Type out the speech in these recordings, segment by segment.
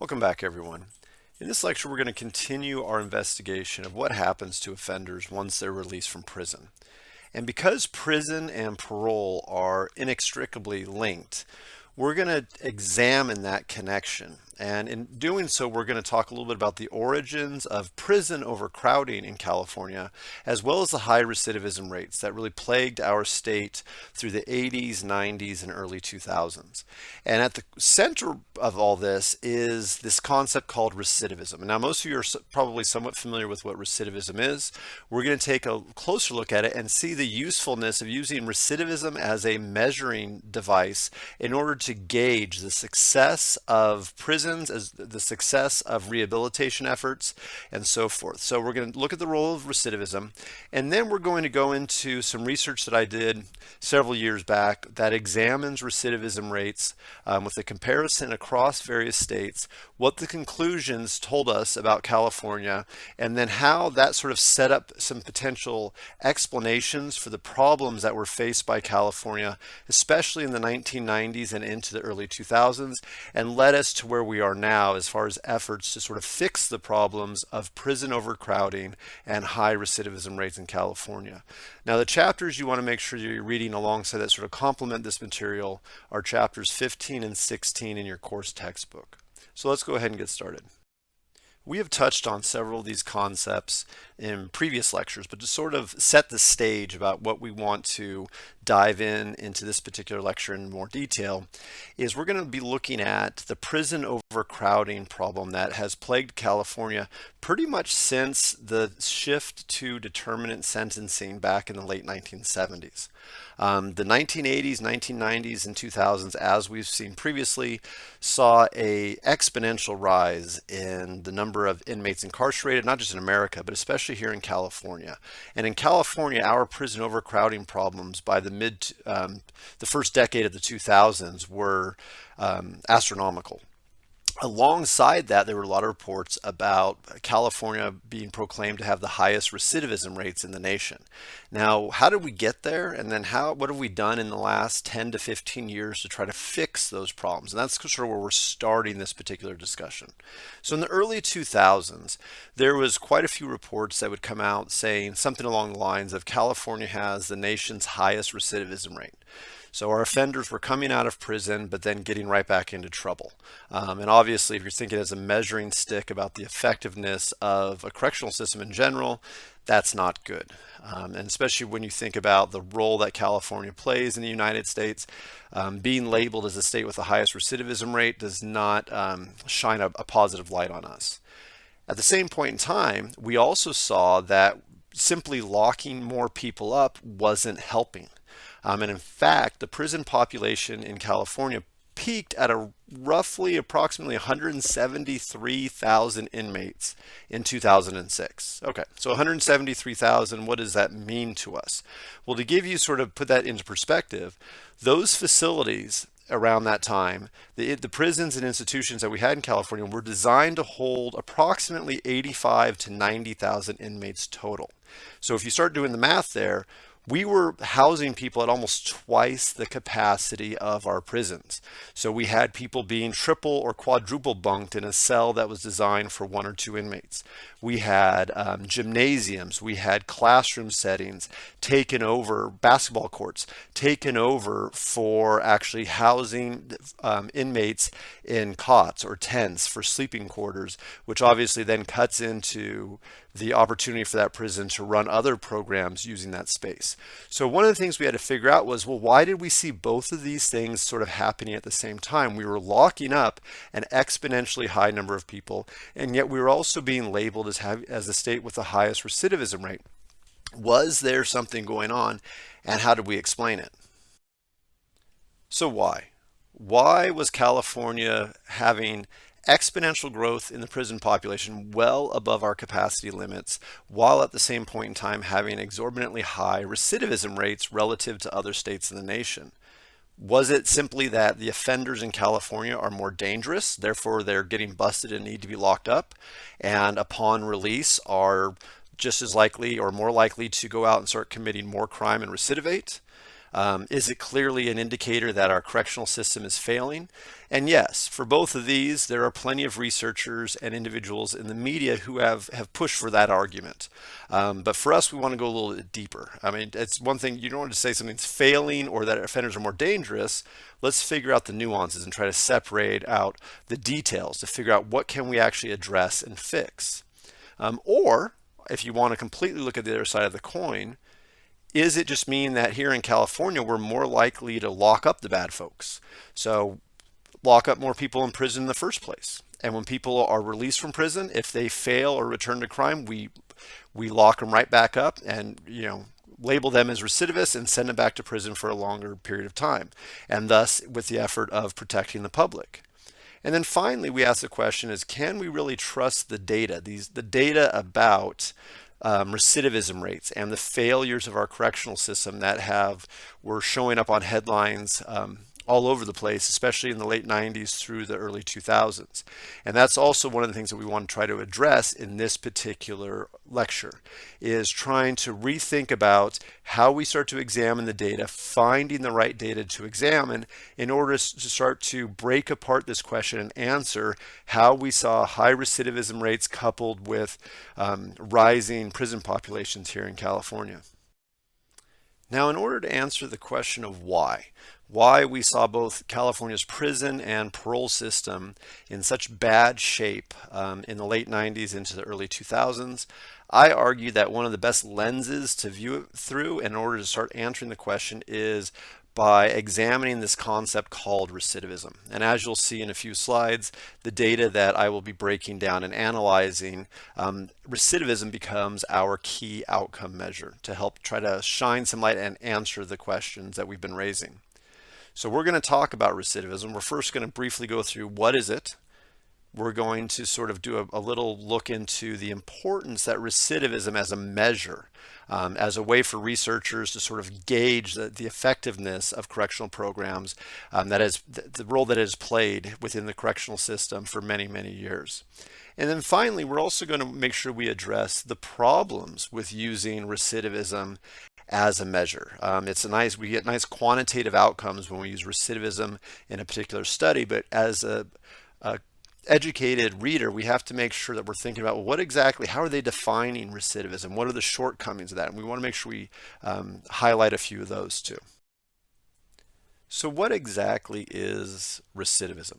Welcome back, everyone. In this lecture, we're going to continue our investigation of what happens to offenders once they're released from prison. And because prison and parole are inextricably linked, we're going to examine that connection. And in doing so, we're going to talk a little bit about the origins of prison overcrowding in California, as well as the high recidivism rates that really plagued our state through the 80s, 90s, and early 2000s. And at the center of all this is this concept called recidivism. And now, most of you are probably somewhat familiar with what recidivism is. We're going to take a closer look at it and see the usefulness of using recidivism as a measuring device in order to gauge the success of prisons, as the success of rehabilitation efforts, and so forth. So we're going to look at the role of recidivism, and then we're going to go into some research that I did several years back that examines recidivism rates with a comparison across various states, what the conclusions told us about California, and then how that sort of set up some potential explanations for the problems that were faced by California, especially in the 1990s and into the early 2000s, and led us to where we are now as far as efforts to sort of fix the problems of prison overcrowding and high recidivism rates in California. Now, the chapters you want to make sure you're reading alongside that sort of complement this material are chapters 15 and 16 in your course textbook. So let's go ahead and get started. We have touched on several of these concepts in previous lectures, but to sort of set the stage about what we want to dive into this particular lecture in more detail is we're going to be looking at the prison overcrowding problem that has plagued California pretty much since the shift to determinate sentencing back in the late 1970s. The 1980s, 1990s, and 2000s, as we've seen previously, saw a exponential rise in the number of inmates incarcerated, not just in America, but especially here in California. And in California, our prison overcrowding problems by the first decade of the 2000s were astronomical. Alongside that, there were a lot of reports about California being proclaimed to have the highest recidivism rates in the nation. Now, how did we get there? And then what have we done in the last 10 to 15 years to try to fix those problems? And that's sort of where we're starting this particular discussion. So in the early 2000s, there was quite a few reports that would come out saying something along the lines of California has the nation's highest recidivism rate. So our offenders were coming out of prison, but then getting right back into trouble. And obviously, if you're thinking as a measuring stick about the effectiveness of a correctional system in general, that's not good. And especially when you think about the role that California plays in the United States, being labeled as a state with the highest recidivism rate does not shine a positive light on us. At the same point in time, we also saw that simply locking more people up wasn't helping. And in fact, the prison population in California peaked at approximately 173,000 inmates in 2006. Okay, so 173,000, what does that mean to us? Well, to give you put that into perspective, those facilities around that time, the prisons and institutions that we had in California were designed to hold approximately 85 to 90,000 inmates total. So if you start doing the math there, we were housing people at almost twice the capacity of our prisons. So we had people being triple or quadruple bunked in a cell that was designed for 1 or 2 inmates. We had gymnasiums, we had classroom settings taken over, basketball courts taken over for actually housing inmates in cots or tents for sleeping quarters, which obviously then cuts into the opportunity for that prison to run other programs using that space. So one of the things we had to figure out was, well, why did we see both of these things sort of happening at the same time? We were locking up an exponentially high number of people, and yet we were also being labeled as the state with the highest recidivism rate. Was there something going on, and how did we explain it? So why? Why was California having exponential growth in the prison population well above our capacity limits, while at the same point in time having exorbitantly high recidivism rates relative to other states in the nation? Was it simply that the offenders in California are more dangerous, therefore they're getting busted and need to be locked up, and upon release are just as likely or more likely to go out and start committing more crime and recidivate? Is it clearly an indicator that our correctional system is failing? And yes, for both of these, there are plenty of researchers and individuals in the media who have pushed for that argument. But for us, we want to go a little bit deeper. I mean, it's one thing, you don't want to say something's failing or that offenders are more dangerous. Let's figure out the nuances and try to separate out the details to figure out what can we actually address and fix. Or if you want to completely look at the other side of the coin, is it just mean that here in California, we're more likely to lock up the bad folks? So lock up more people in prison in the first place. And when people are released from prison, if they fail or return to crime, we lock them right back up and, label them as recidivists and send them back to prison for a longer period of time. And thus with the effort of protecting the public. And then finally, we ask the question is, can we really trust the data? The data about recidivism rates and the failures of our correctional system that were showing up on headlines all over the place, especially in the late 90s through the early 2000s. And that's also one of the things that we want to try to address in this particular lecture, is trying to rethink about how we start to examine the data, finding the right data to examine in order to start to break apart this question and answer how we saw high recidivism rates coupled with rising prison populations here in California. Now, in order to answer the question of why we saw both California's prison and parole system in such bad shape in the late 90s into the early 2000s, I argue that one of the best lenses to view it through in order to start answering the question is by examining this concept called recidivism. And as you'll see in a few slides, the data that I will be breaking down and analyzing, recidivism becomes our key outcome measure to help try to shine some light and answer the questions that we've been raising. So we're going to talk about recidivism. We're first going to briefly go through what is it. We're going to sort of do a little look into the importance that recidivism as a measure, as a way for researchers to sort of gauge the effectiveness of correctional programs, that is the role that it has played within the correctional system for many, many years. And then finally, we're also going to make sure we address the problems with using recidivism as a measure. We get nice quantitative outcomes when we use recidivism in a particular study, but as a educated reader, we have to make sure that we're thinking about, well, how are they defining recidivism? What are the shortcomings of that? And we want to make sure we highlight a few of those too. So what exactly is recidivism?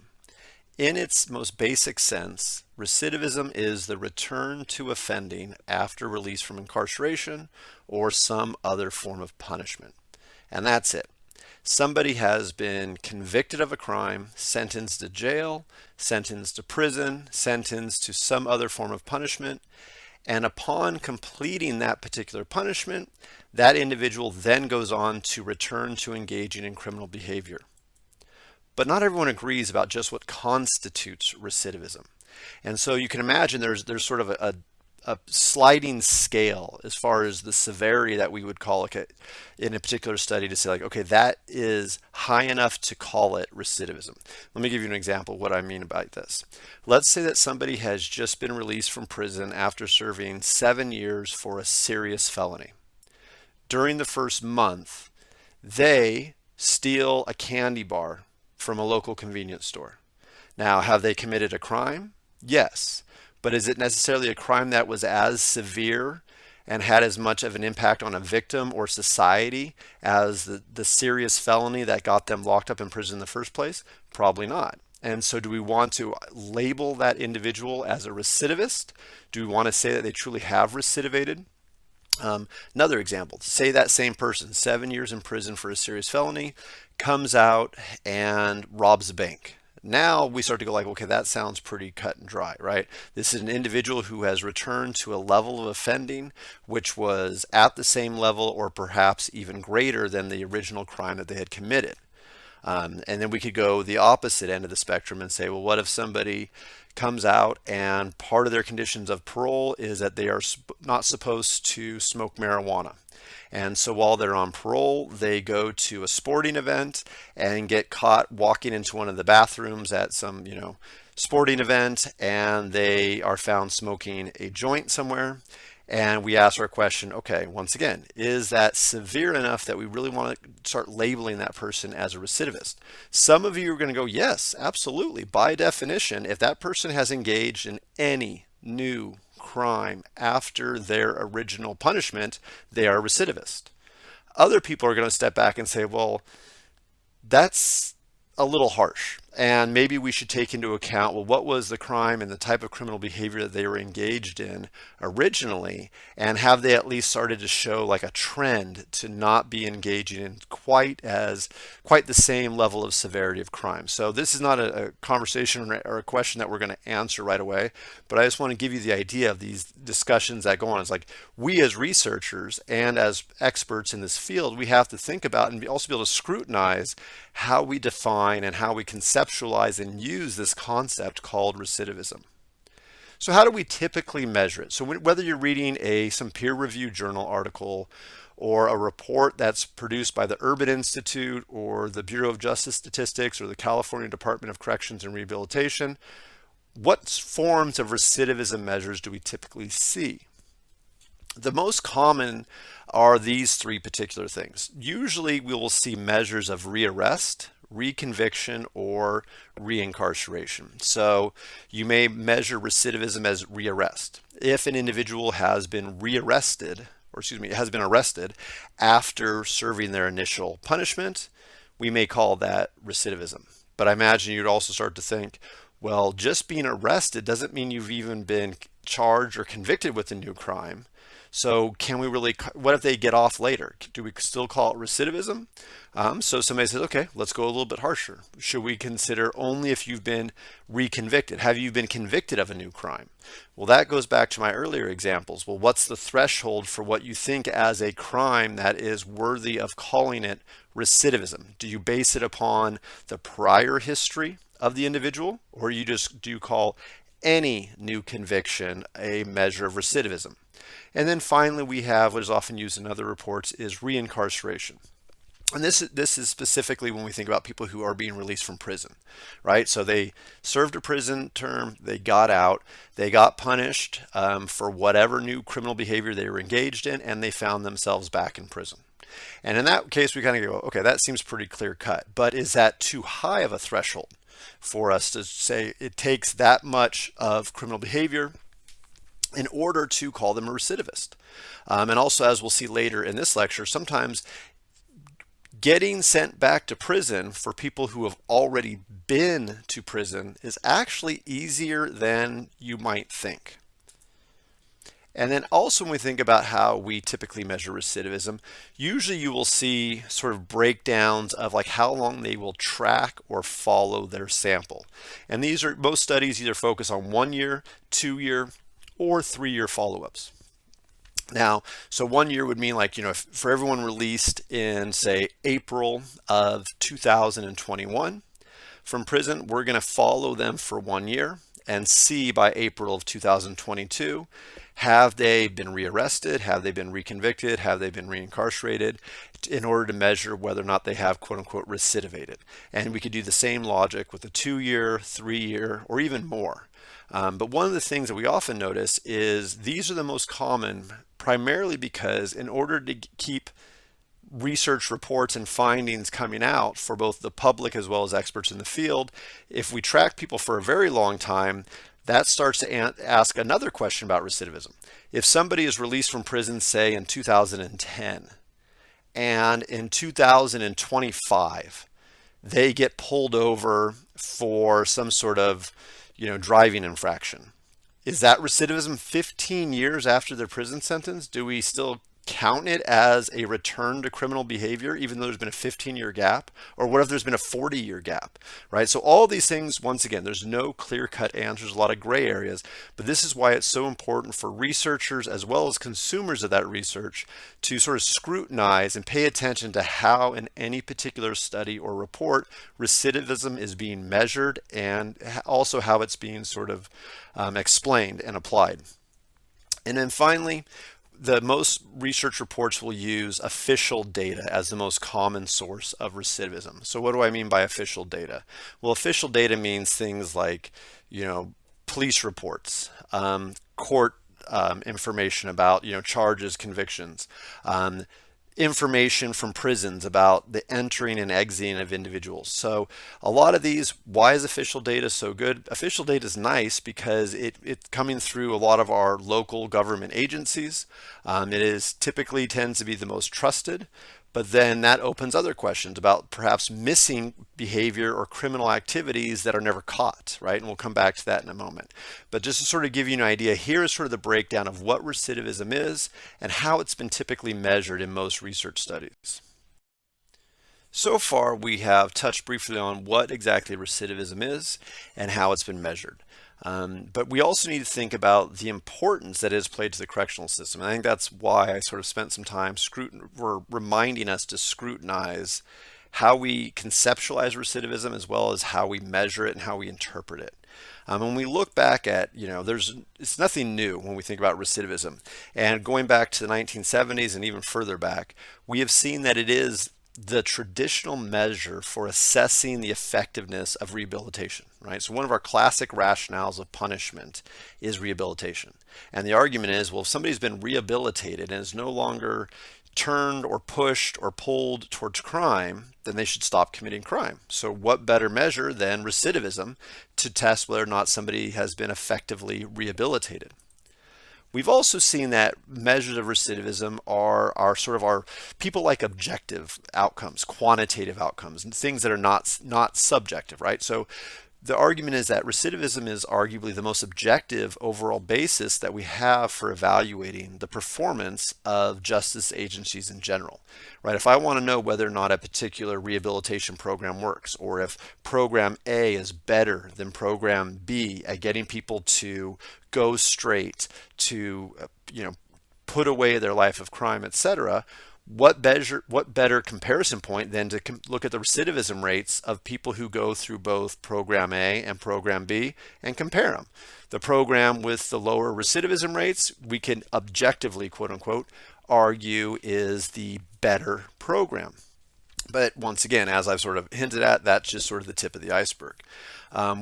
In its most basic sense, recidivism is the return to offending after release from incarceration or some other form of punishment. And that's it. Somebody has been convicted of a crime, sentenced to jail, sentenced to prison, sentenced to some other form of punishment, and upon completing that particular punishment, that individual then goes on to return to engaging in criminal behavior. But not everyone agrees about just what constitutes recidivism. And so you can imagine there's sort of a sliding scale as far as the severity that we would call it in a particular study to say, like, okay, that is high enough to call it recidivism. Let me give you an example of what I mean by this. Let's say that somebody has just been released from prison after serving 7 years for a serious felony. During the first month, they steal a candy bar from a local convenience store. Now, have they committed a crime? Yes. But is it necessarily a crime that was as severe and had as much of an impact on a victim or society as the serious felony that got them locked up in prison in the first place? Probably not. And so do we want to label that individual as a recidivist? Do we want to say that they truly have recidivated? Another example, say that same person, 7 years in prison for a serious felony, comes out and robs a bank. Now we start to go like, okay, that sounds pretty cut and dry, right? This is an individual who has returned to a level of offending which was at the same level or perhaps even greater than the original crime that they had committed. And then we could go the opposite end of the spectrum and say, well, what if somebody comes out and part of their conditions of parole is that they are not supposed to smoke marijuana. And so while they're on parole, they go to a sporting event and get caught walking into one of the bathrooms at some, sporting event, and they are found smoking a joint somewhere. And we ask our question, okay, once again, is that severe enough that we really want to start labeling that person as a recidivist? Some of you are going to go, yes, absolutely. By definition, if that person has engaged in any new crime after their original punishment, they are a recidivist. Other people are going to step back and say, well, that's a little harsh. And maybe we should take into account, well, what was the crime and the type of criminal behavior that they were engaged in originally? And have they at least started to show like a trend to not be engaging in quite the same level of severity of crime? So this is not a conversation or a question that we're going to answer right away, but I just want to give you the idea of these discussions that go on. It's like we as researchers and as experts in this field, we have to think about and also be able to scrutinize how we define and how we conceptualize and use this concept called recidivism. So how do we typically measure it? So whether you're reading some peer-reviewed journal article or a report that's produced by the Urban Institute or the Bureau of Justice Statistics or the California Department of Corrections and Rehabilitation, what forms of recidivism measures do we typically see? The most common are these three particular things. Usually we will see measures of rearrest, reconviction, or reincarceration. So you may measure recidivism as rearrest. If an individual has been rearrested, or excuse me, has been arrested after serving their initial punishment, we may call that recidivism. But I imagine you'd also start to think, well, just being arrested doesn't mean you've even been charged or convicted with a new crime. So can we really, what if they get off later? Do we still call it recidivism? So somebody says, okay, let's go a little bit harsher. Should we consider only if you've been reconvicted? Have you been convicted of a new crime? Well, that goes back to my earlier examples. Well, what's the threshold for what you think as a crime that is worthy of calling it recidivism? Do you base it upon the prior history of the individual, or do you call any new conviction a measure of recidivism? And then finally, we have what is often used in other reports is reincarceration. And this is specifically when we think about people who are being released from prison, right? So they served a prison term, they got out, they got punished for whatever new criminal behavior they were engaged in, and they found themselves back in prison. And in that case, we kind of go, okay, that seems pretty clear cut. But is that too high of a threshold for us to say it takes that much of criminal behavior in order to call them a recidivist? And also, as we'll see later in this lecture, sometimes getting sent back to prison for people who have already been to prison is actually easier than you might think. And then also when we think about how we typically measure recidivism, usually you will see sort of breakdowns of like how long they will track or follow their sample. And most studies either focus on 1 year, 2 year, or 3 year follow-ups. Now, so 1 year would mean like, for everyone released in say April of 2021 from prison, we're going to follow them for 1 year and see by April of 2022, have they been rearrested? Have they been reconvicted? Have they been reincarcerated? In order to measure whether or not they have quote unquote recidivated. And we could do the same logic with a 2 year, 3 year, or even more. But one of the things that we often notice is these are the most common primarily because in order to keep research reports and findings coming out for both the public as well as experts in the field, if we track people for a very long time, that starts to ask another question about recidivism. If somebody is released from prison, say in 2010, and in 2025, they get pulled over for some sort of, driving infraction. Is that recidivism 15 years after their prison sentence? Do we still count it as a return to criminal behavior, even though there's been a 15-year gap? Or what if there's been a 40-year gap, right? So all these things, once again, there's no clear-cut answers, a lot of gray areas, but this is why it's so important for researchers as well as consumers of that research to sort of scrutinize and pay attention to how in any particular study or report recidivism is being measured and also how it's being sort of explained and applied. And then finally, the most research reports will use official data as the most common source of recidivism. So what do I mean by official data? Well, official data means things like, police reports, court information about, charges, convictions, information from prisons about the entering and exiting of individuals. So a lot of these, why is official data so good? Official data is nice because it's coming through a lot of our local government agencies. It is typically tends to be the most trusted. But then that opens other questions about perhaps missing behavior or criminal activities that are never caught, right? And we'll come back to that in a moment. But just to sort of give you an idea, here is sort of the breakdown of what recidivism is and how it's been typically measured in most research studies. So far, we have touched briefly on what exactly recidivism is and how it's been measured. But we also need to think about the importance that is played to the correctional system. And I think that's why I sort of spent some time reminding us to scrutinize how we conceptualize recidivism as well as how we measure it and how we interpret it. When we look back at, it's nothing new when we think about recidivism. And going back to the 1970s and even further back, we have seen that it is the traditional measure for assessing the effectiveness of rehabilitation, right? So one of our classic rationales of punishment is rehabilitation. And the argument is, well, if somebody's been rehabilitated and is no longer turned or pushed or pulled towards crime, then they should stop committing crime. So what better measure than recidivism to test whether or not somebody has been effectively rehabilitated? We've also seen that measures of recidivism are sort of our people like objective outcomes, quantitative outcomes, and things that are not subjective, right? So the argument is that recidivism is arguably the most objective overall basis that we have for evaluating the performance of justice agencies in general, right? If I want to know whether or not a particular rehabilitation program works, or if program A is better than program B at getting people to go straight, to put away their life of crime, etc., what better comparison point than to look at the recidivism rates of people who go through both program A and program B and compare them. The program with the lower recidivism rates, we can objectively, quote unquote, argue is the better program. But once again, as I've sort of hinted at, that's just sort of the tip of the iceberg.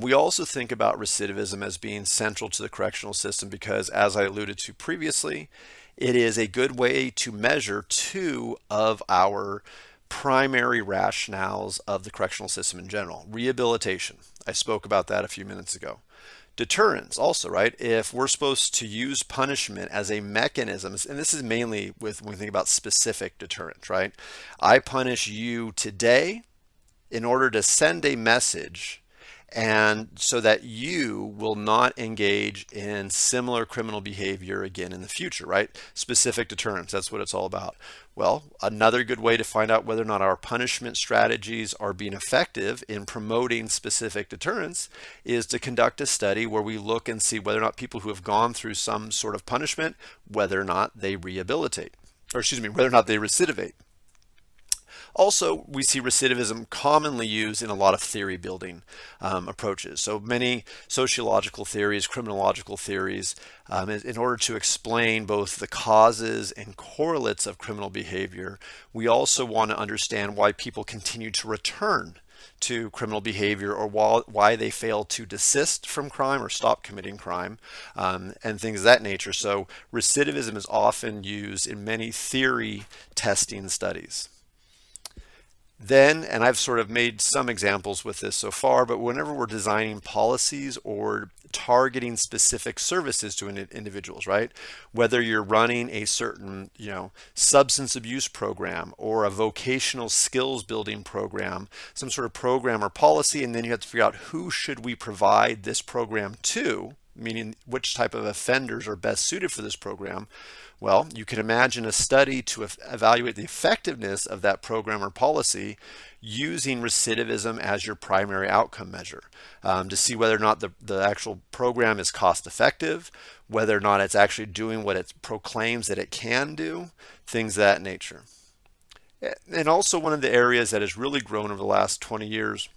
We also think about recidivism as being central to the correctional system because, as I alluded to previously, it is a good way to measure two of our primary rationales of the correctional system in general. Rehabilitation, I spoke about that a few minutes ago. Deterrence also, right? If we're supposed to use punishment as a mechanism, and this is mainly when we think about specific deterrence, right? I punish you today in order to send a message and so that you will not engage in similar criminal behavior again in the future, right? Specific deterrence, that's what it's all about. Well, another good way to find out whether or not our punishment strategies are being effective in promoting specific deterrence is to conduct a study where we look and see whether or not people who have gone through some sort of punishment, whether or not they rehabilitate, or excuse me, whether or not they recidivate. Also, we see recidivism commonly used in a lot of theory building approaches. So many sociological theories, criminological theories, in order to explain both the causes and correlates of criminal behavior, we also want to understand why people continue to return to criminal behavior, or why they fail to desist from crime or stop committing crime, and things of that nature. So recidivism is often used in many theory testing studies. Then, and I've sort of made some examples with this so far, but whenever we're designing policies or targeting specific services to individuals, right? Whether you're running a certain, substance abuse program or a vocational skills building program, some sort of program or policy, and then you have to figure out who should we provide this program to, meaning which type of offenders are best suited for this program. Well, you can imagine a study to evaluate the effectiveness of that program or policy using recidivism as your primary outcome measure, to see whether or not the actual program is cost effective, whether or not it's actually doing what it proclaims that it can do, things of that nature. And also one of the areas that has really grown over the last 20 years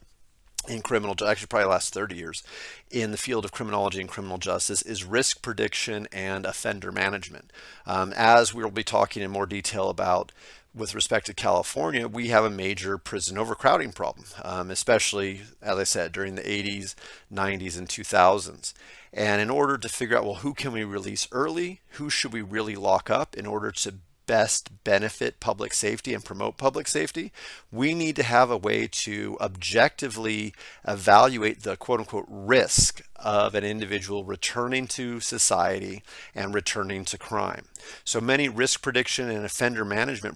in actually probably the last 30 years in the field of criminology and criminal justice is risk prediction and offender management. As we'll be talking in more detail about with respect to California, we have a major prison overcrowding problem, especially, as I said, during the 80s, 90s, and 2000s. And in order to figure out, well, who can we release early? Who should we really lock up in order to best benefit public safety and promote public safety, we need to have a way to objectively evaluate the quote unquote risk of an individual returning to society and returning to crime. So many risk prediction and offender management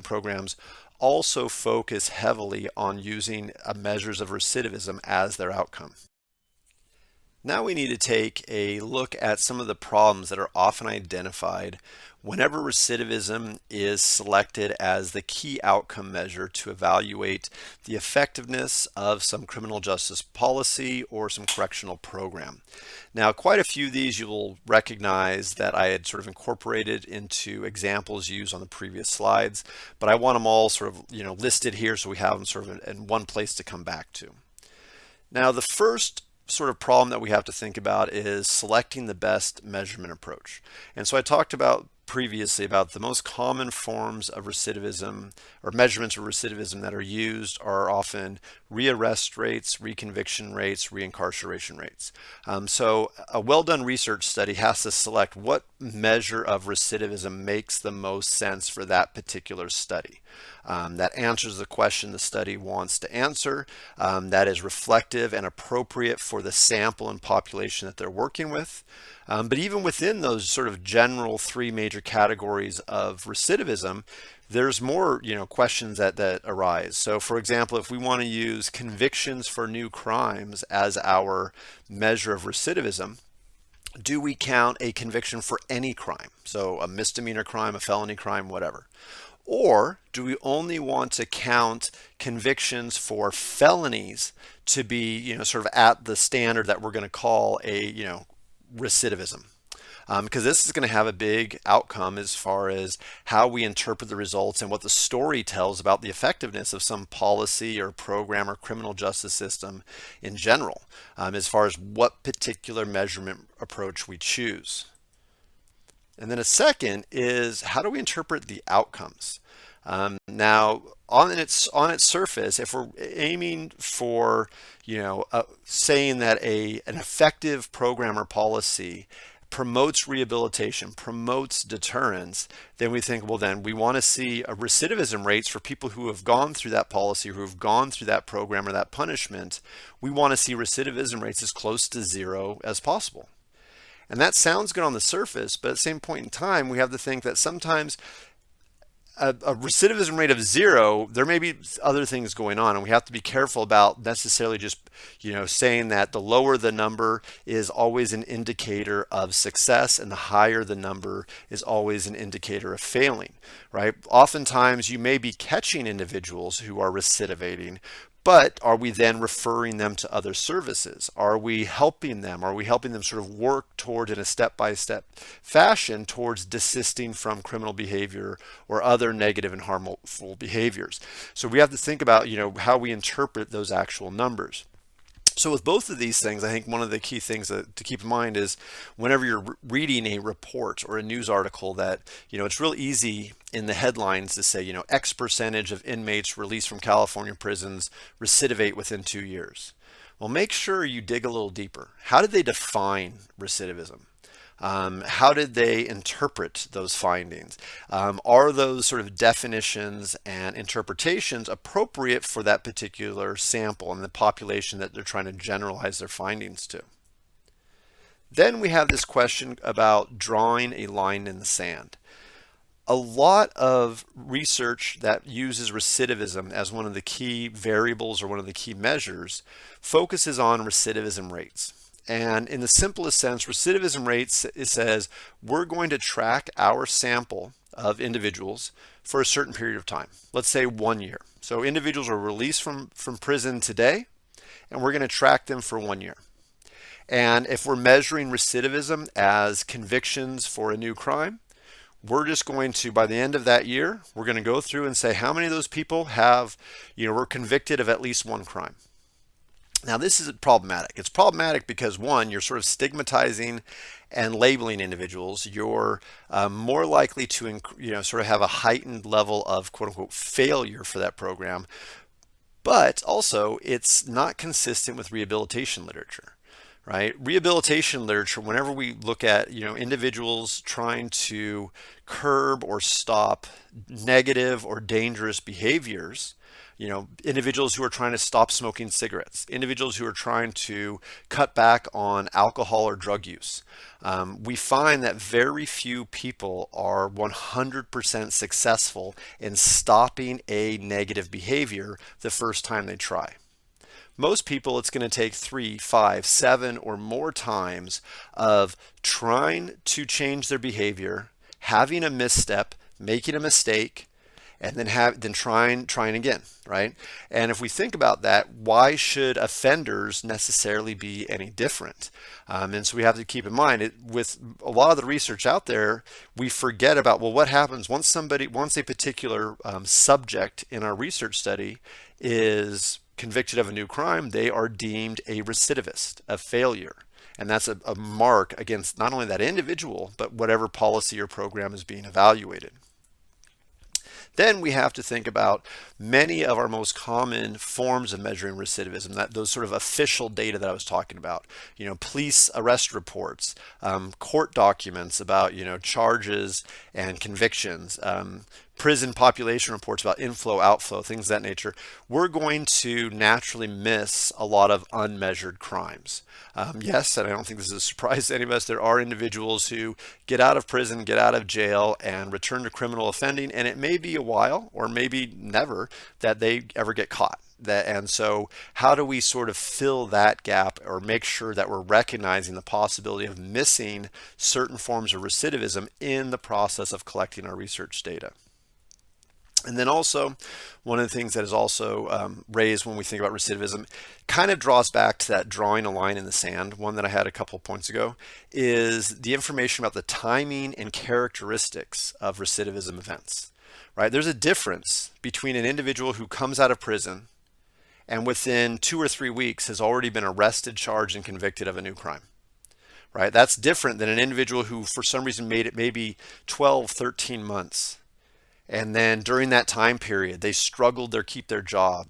programs also focus heavily on using measures of recidivism as their outcome. Now we need to take a look at some of the problems that are often identified whenever recidivism is selected as the key outcome measure to evaluate the effectiveness of some criminal justice policy or some correctional program. Now, quite a few of these you will recognize that I had sort of incorporated into examples used on the previous slides, but I want them all sort of, listed here so we have them sort of in one place to come back to. Now, the first sort of problem that we have to think about is selecting the best measurement approach. And so I talked about previously about the most common forms of recidivism or measurements of recidivism that are used are often rearrest rates, reconviction rates, reincarceration rates. So a well-done research study has to select what measure of recidivism makes the most sense for that particular study. That answers the question the study wants to answer, that is reflective and appropriate for the sample and population that they're working with. But even within those sort of general three major categories of recidivism, there's more, questions that arise. So for example, if we want to use convictions for new crimes as our measure of recidivism, do we count a conviction for any crime? So a misdemeanor crime, a felony crime, whatever. Or do we only want to count convictions for felonies to be, sort of at the standard that we're going to call a, recidivism? Because this is going to have a big outcome as far as how we interpret the results and what the story tells about the effectiveness of some policy or program or criminal justice system in general, as far as what particular measurement approach we choose. And then a second is, how do we interpret the outcomes? Now, on its surface, if we're aiming for, saying that an effective program or policy promotes rehabilitation, promotes deterrence, then we think, well, then we want to see a recidivism rates for people who have gone through that policy, who have gone through that program or that punishment. We want to see recidivism rates as close to zero as possible. And that sounds good on the surface, but at the same point in time, we have to think that sometimes a recidivism rate of zero, there may be other things going on, and we have to be careful about necessarily just, saying that the lower the number is always an indicator of success and the higher the number is always an indicator of failing, right? Oftentimes you may be catching individuals who are recidivating, but are we then referring them to other services? Are we helping them? Are we helping them sort of work toward in a step-by-step fashion towards desisting from criminal behavior or other negative and harmful behaviors? So we have to think about, how we interpret those actual numbers. So with both of these things, I think one of the key things to keep in mind is whenever you're reading a report or a news article that, it's real easy in the headlines to say, X percentage of inmates released from California prisons recidivate within 2 years. Well, make sure you dig a little deeper. How did they define recidivism? How did they interpret those findings? Are those sort of definitions and interpretations appropriate for that particular sample and the population that they're trying to generalize their findings to? Then we have this question about drawing a line in the sand. A lot of research that uses recidivism as one of the key variables or one of the key measures focuses on recidivism rates. And in the simplest sense, recidivism rates, it says we're going to track our sample of individuals for a certain period of time. Let's say 1 year. So individuals are released from prison today, and we're going to track them for 1 year. And if we're measuring recidivism as convictions for a new crime, we're just going to, by the end of that year, we're going to go through and say how many of those people have, were convicted of at least one crime. Now, this is problematic. It's problematic because, one, you're sort of stigmatizing and labeling individuals. You're more likely to, sort of have a heightened level of quote unquote failure for that program. But also, it's not consistent with rehabilitation literature, right? Rehabilitation literature, whenever we look at, individuals trying to curb or stop negative or dangerous behaviors, individuals who are trying to stop smoking cigarettes, individuals who are trying to cut back on alcohol or drug use. We find that very few people are 100% successful in stopping a negative behavior the first time they try. Most people, it's going to take 3, 5, 7, or more times of trying to change their behavior, having a misstep, making a mistake, and then trying again, right? And if we think about that, why should offenders necessarily be any different? And so we have to keep in mind with a lot of the research out there, we forget about, well, what happens once a particular subject in our research study is convicted of a new crime, they are deemed a recidivist, a failure. And that's a mark against not only that individual, but whatever policy or program is being evaluated. Then we have to think about many of our most common forms of measuring recidivism, those sort of official data that I was talking about, police arrest reports, court documents about, charges and convictions, prison population reports about inflow, outflow, things of that nature. We're going to naturally miss a lot of unmeasured crimes. Yes, and I don't think this is a surprise to any of us, there are individuals who get out of prison, get out of jail, and return to criminal offending, and it may be a while, or maybe never, that they ever get caught. And so how do we sort of fill that gap or make sure that we're recognizing the possibility of missing certain forms of recidivism in the process of collecting our research data? And then also, one of the things that is also raised when we think about recidivism kind of draws back to that drawing a line in the sand, one that I had a couple of points ago, is the information about the timing and characteristics of recidivism events, right? There's a difference between an individual who comes out of prison and within 2 or 3 weeks has already been arrested, charged, and convicted of a new crime, right? That's different than an individual who for some reason made it maybe 12, 13 months. And then during that time period, they struggled to keep their job.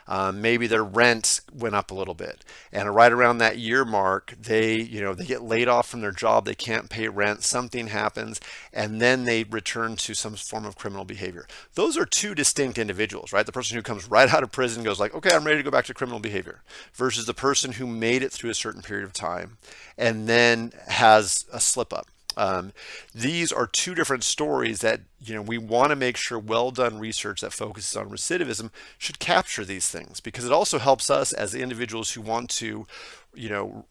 Maybe their rent went up a little bit, and right around that year mark, they get laid off from their job. They can't pay rent. Something happens, and then they return to some form of criminal behavior. Those are two distinct individuals, right? The person who comes right out of prison goes like, okay, I'm ready to go back to criminal behavior, versus the person who made it through a certain period of time and then has a slip up. These are two different stories that we want to make sure well-done research that focuses on recidivism should capture these things, because it also helps us as individuals who want to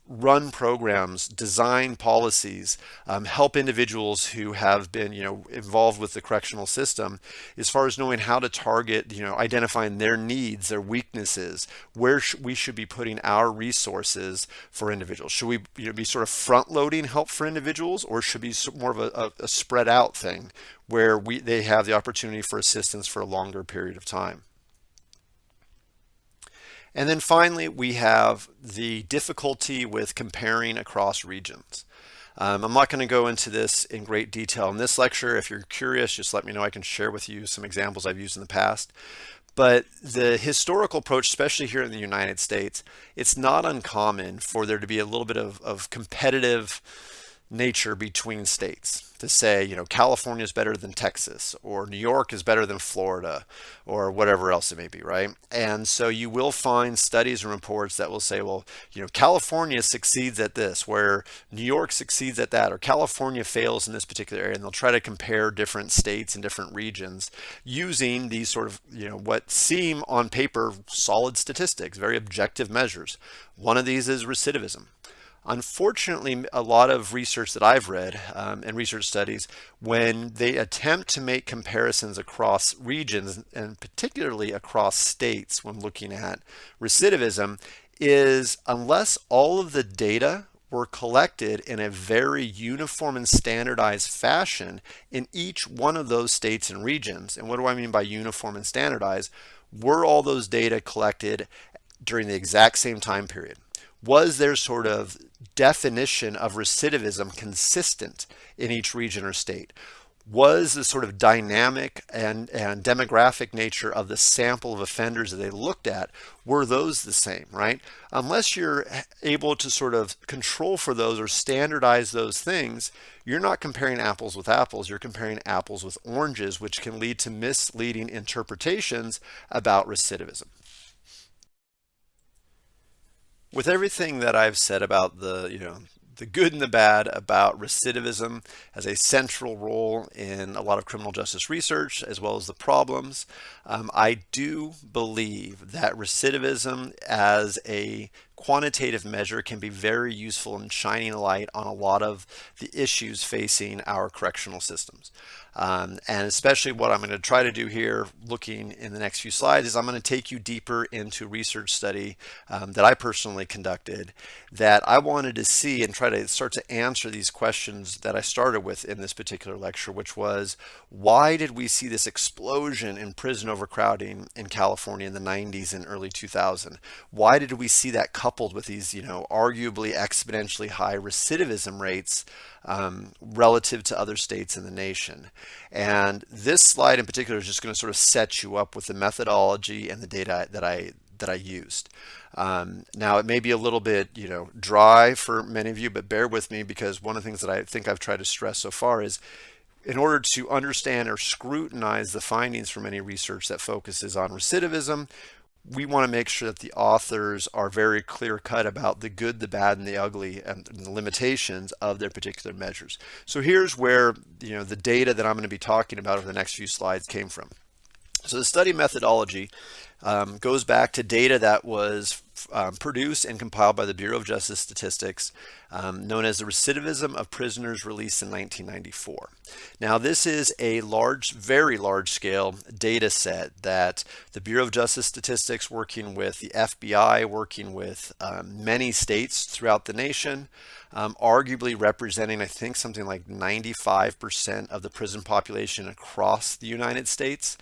run programs, design policies, help individuals who have been, involved with the correctional system as far as knowing how to target, identifying their needs, their weaknesses, where we should be putting our resources for individuals. Should we, be sort of front loading help for individuals, or should be more of a spread out thing where they have the opportunity for assistance for a longer period of time? And then finally, we have the difficulty with comparing across regions. I'm not going to go into this in great detail in this lecture. If you're curious, just let me know. I can share with you some examples I've used in the past. But the historical approach, especially here in the United States, it's not uncommon for there to be a little bit of competitive nature between states, to say, California is better than Texas, or New York is better than Florida, or whatever else it may be, right? And so you will find studies and reports that will say, well, California succeeds at this, where New York succeeds at that, or California fails in this particular area. And they'll try to compare different states and different regions using these sort of, what seem on paper solid statistics, very objective measures. One of these is recidivism. Unfortunately, a lot of research that I've read and research studies, when they attempt to make comparisons across regions and particularly across states when looking at recidivism, is unless all of the data were collected in a very uniform and standardized fashion in each one of those states and regions. And what do I mean by uniform and standardized? Were all those data collected during the exact same time period? Was their sort of definition of recidivism consistent in each region or state? Was the sort of dynamic and demographic nature of the sample of offenders that they looked at, were those the same, right? Unless you're able to sort of control for those or standardize those things, you're not comparing apples with apples, you're comparing apples with oranges, which can lead to misleading interpretations about recidivism. With everything that I've said about the good and the bad about recidivism as a central role in a lot of criminal justice research, as well as the problems, I do believe that recidivism as a quantitative measure can be very useful in shining a light on a lot of the issues facing our correctional systems. And especially what I'm going to try to do here, looking in the next few slides, is I'm going to take you deeper into research study that I personally conducted, that I wanted to see and try to start to answer these questions that I started with in this particular lecture, which was, why did we see this explosion in prison overcrowding in California in the 90s and early 2000? Why did we see that coupled with these, arguably exponentially high recidivism rates relative to other states in the nation? And this slide in particular is just going to sort of set you up with the methodology and the data that I used. Now it may be a little bit, dry for many of you, but bear with me, because one of the things that I think I've tried to stress so far is, in order to understand or scrutinize the findings from any research that focuses on recidivism, we want to make sure that the authors are very clear cut about the good, the bad, and the ugly, and the limitations of their particular measures. So here's where the data that I'm going to be talking about over the next few slides came from. So the study methodology goes back to data that was produced and compiled by the Bureau of Justice Statistics, known as the Recidivism of Prisoners Released in 1994. Now, this is a very large scale data set that the Bureau of Justice Statistics, working with the FBI, working with many states throughout the nation, arguably representing, I think, something like 95% of the prison population across the United States,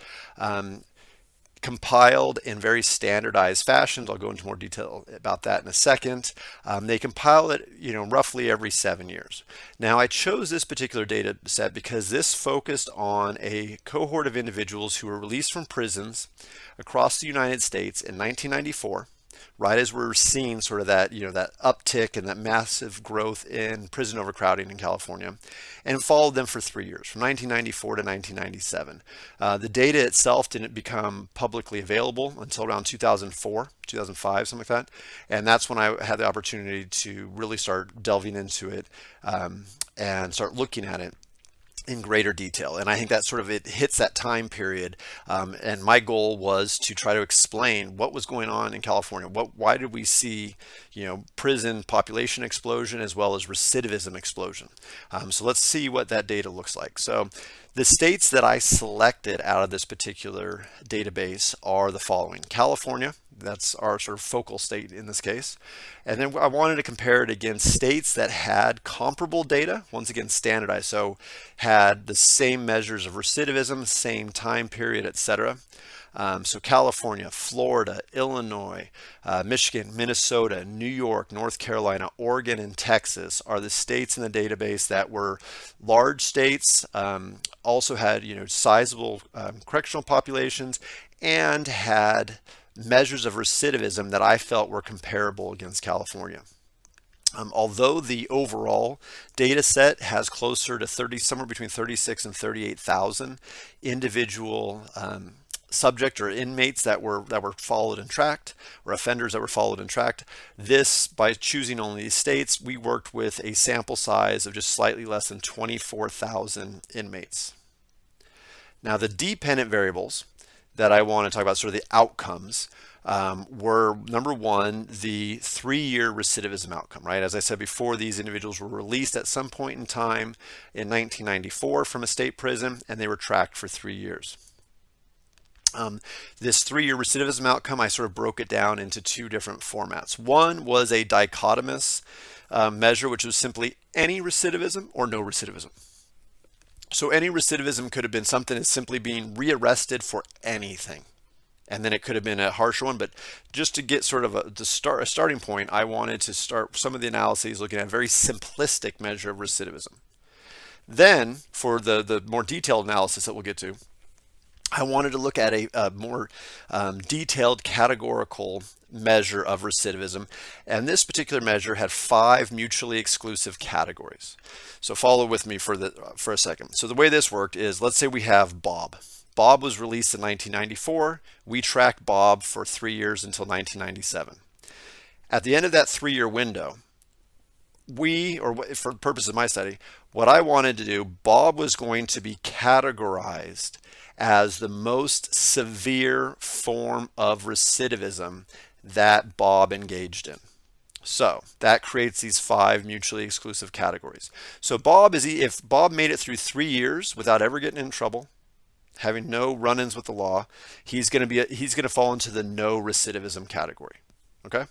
compiled in very standardized fashions. I'll go into more detail about that in a second. They compile it, roughly every 7 years. Now, I chose this particular data set because this focused on a cohort of individuals who were released from prisons across the United States in 1994, right as we're seeing sort of that, that uptick and that massive growth in prison overcrowding in California, and followed them for 3 years, from 1994 to 1997. The data itself didn't become publicly available until around 2004, 2005, something like that. And that's when I had the opportunity to really start delving into it and start looking at it in greater detail. And I think that sort of it hits that time period. And my goal was to try to explain what was going on in California. Why did we see, prison population explosion as well as recidivism explosion? So let's see what that data looks like. So the states that I selected out of this particular database are the following: California, that's our sort of focal state in this case. And then I wanted to compare it against states that had comparable data, once again standardized, so had the same measures of recidivism, same time period, etc. So California, Florida, Illinois, Michigan, Minnesota, New York, North Carolina, Oregon, and Texas are the states in the database that were large states, also had sizable correctional populations, and had measures of recidivism that I felt were comparable against California. Although the overall data set has closer to somewhere between 36 and 38,000 individual subject or inmates that were followed and tracked, or offenders that were followed and tracked, this, by choosing only these states, we worked with a sample size of just slightly less than 24,000 inmates. Now, the dependent variables that I want to talk about, sort of the outcomes, were, number one, the 3-year recidivism outcome, right? As I said before, these individuals were released at some point in time in 1994 from a state prison, and they were tracked for 3 years. This 3-year recidivism outcome, I sort of broke it down into 2 different formats. One was a dichotomous measure, which was simply any recidivism or no recidivism. So any recidivism could have been something as simply being rearrested for anything. and then it could have been a harsher one. But just to get sort of a starting point, I wanted to start some of the analyses looking at a very simplistic measure of recidivism. Then, for the more detailed analysis that we'll get to, I wanted to look at a more detailed categorical measure of recidivism. And this particular measure had 5 mutually exclusive categories. So follow with me for a second. So the way this worked is, let's say we have Bob. Bob was released in 1994. We tracked Bob for 3 years until 1997. At the end of that 3-year window, for the purpose of my study, what I wanted to do, Bob was going to be categorized as the most severe form of recidivism that Bob engaged in. So that creates these 5 mutually exclusive categories. So if Bob made it through 3 years without ever getting in trouble, having no run-ins with the law, he's going to fall into the no recidivism category. Okay?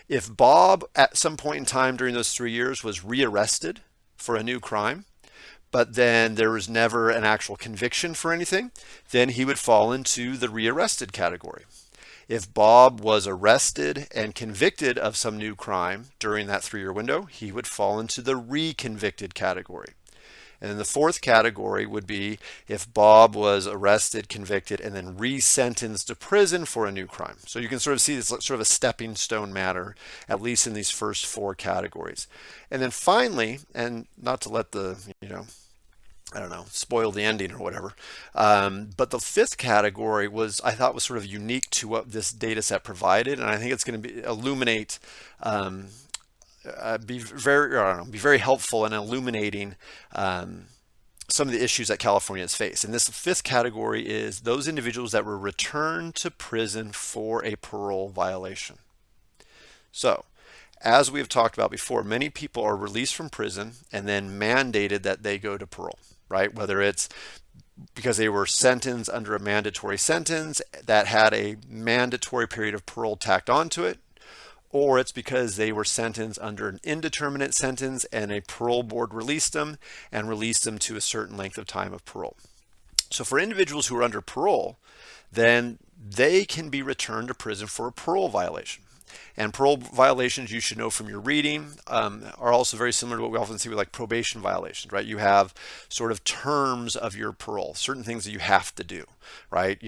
If Bob at some point in time during those 3 years was rearrested for a new crime, but then there was never an actual conviction for anything, then he would fall into the rearrested category. If Bob was arrested and convicted of some new crime during that 3-year window, he would fall into the reconvicted category. And then the 4th category would be if Bob was arrested, convicted, and then resentenced to prison for a new crime. So you can sort of see this sort of a stepping stone matter, at least in these first 4 categories. And then finally, and not to let the, spoil the ending or whatever, but the 5th category I thought was sort of unique to what this data set provided. And I think it's going to be very helpful in illuminating some of the issues that Californians face. And this 5th category is those individuals that were returned to prison for a parole violation. So, as we've talked about before, many people are released from prison and then mandated that they go to parole, right? Whether it's because they were sentenced under a mandatory sentence that had a mandatory period of parole tacked onto it, or it's because they were sentenced under an indeterminate sentence and a parole board released them to a certain length of time of parole. So for individuals who are under parole, then they can be returned to prison for a parole violation. And parole violations, you should know from your reading, are also very similar to what we often see with like probation violations, right? You have sort of terms of your parole, certain things that you have to do, right?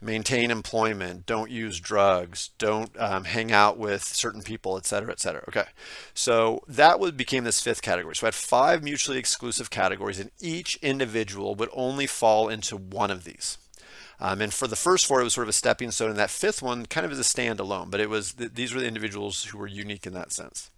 Maintain employment, don't use drugs, don't hang out with certain people, et cetera, et cetera. Okay, so that became this 5th category. So I had 5 mutually exclusive categories, and each individual would only fall into one of these. And for the first 4, it was sort of a stepping stone, and that 5th one kind of is a standalone, but these were the individuals who were unique in that sense.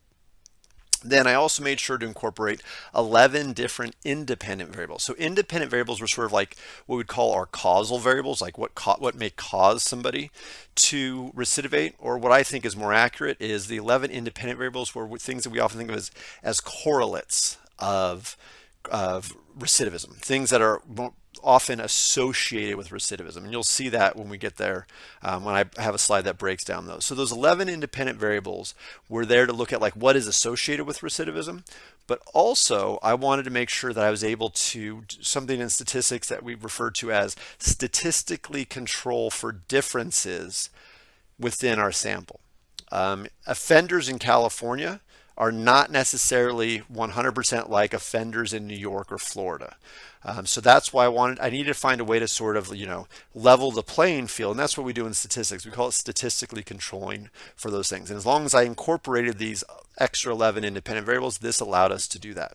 Then I also made sure to incorporate 11 different independent variables. So independent variables were sort of like what we'd call our causal variables, like what may cause somebody to recidivate, or what I think is more accurate is the 11 independent variables were things that we often think of as correlates of recidivism, things that are often associated with recidivism. And you'll see that when we get there, when I have a slide that breaks down those. So those 11 independent variables were there to look at like what is associated with recidivism, but also I wanted to make sure that I was able to do something in statistics that we refer to as statistically control for differences within our sample. Offenders in California are not necessarily 100% like offenders in New York or Florida. So that's why I needed to find a way to sort of, level the playing field. And that's what we do in statistics. We call it statistically controlling for those things. And as long as I incorporated these extra 11 independent variables, this allowed us to do that.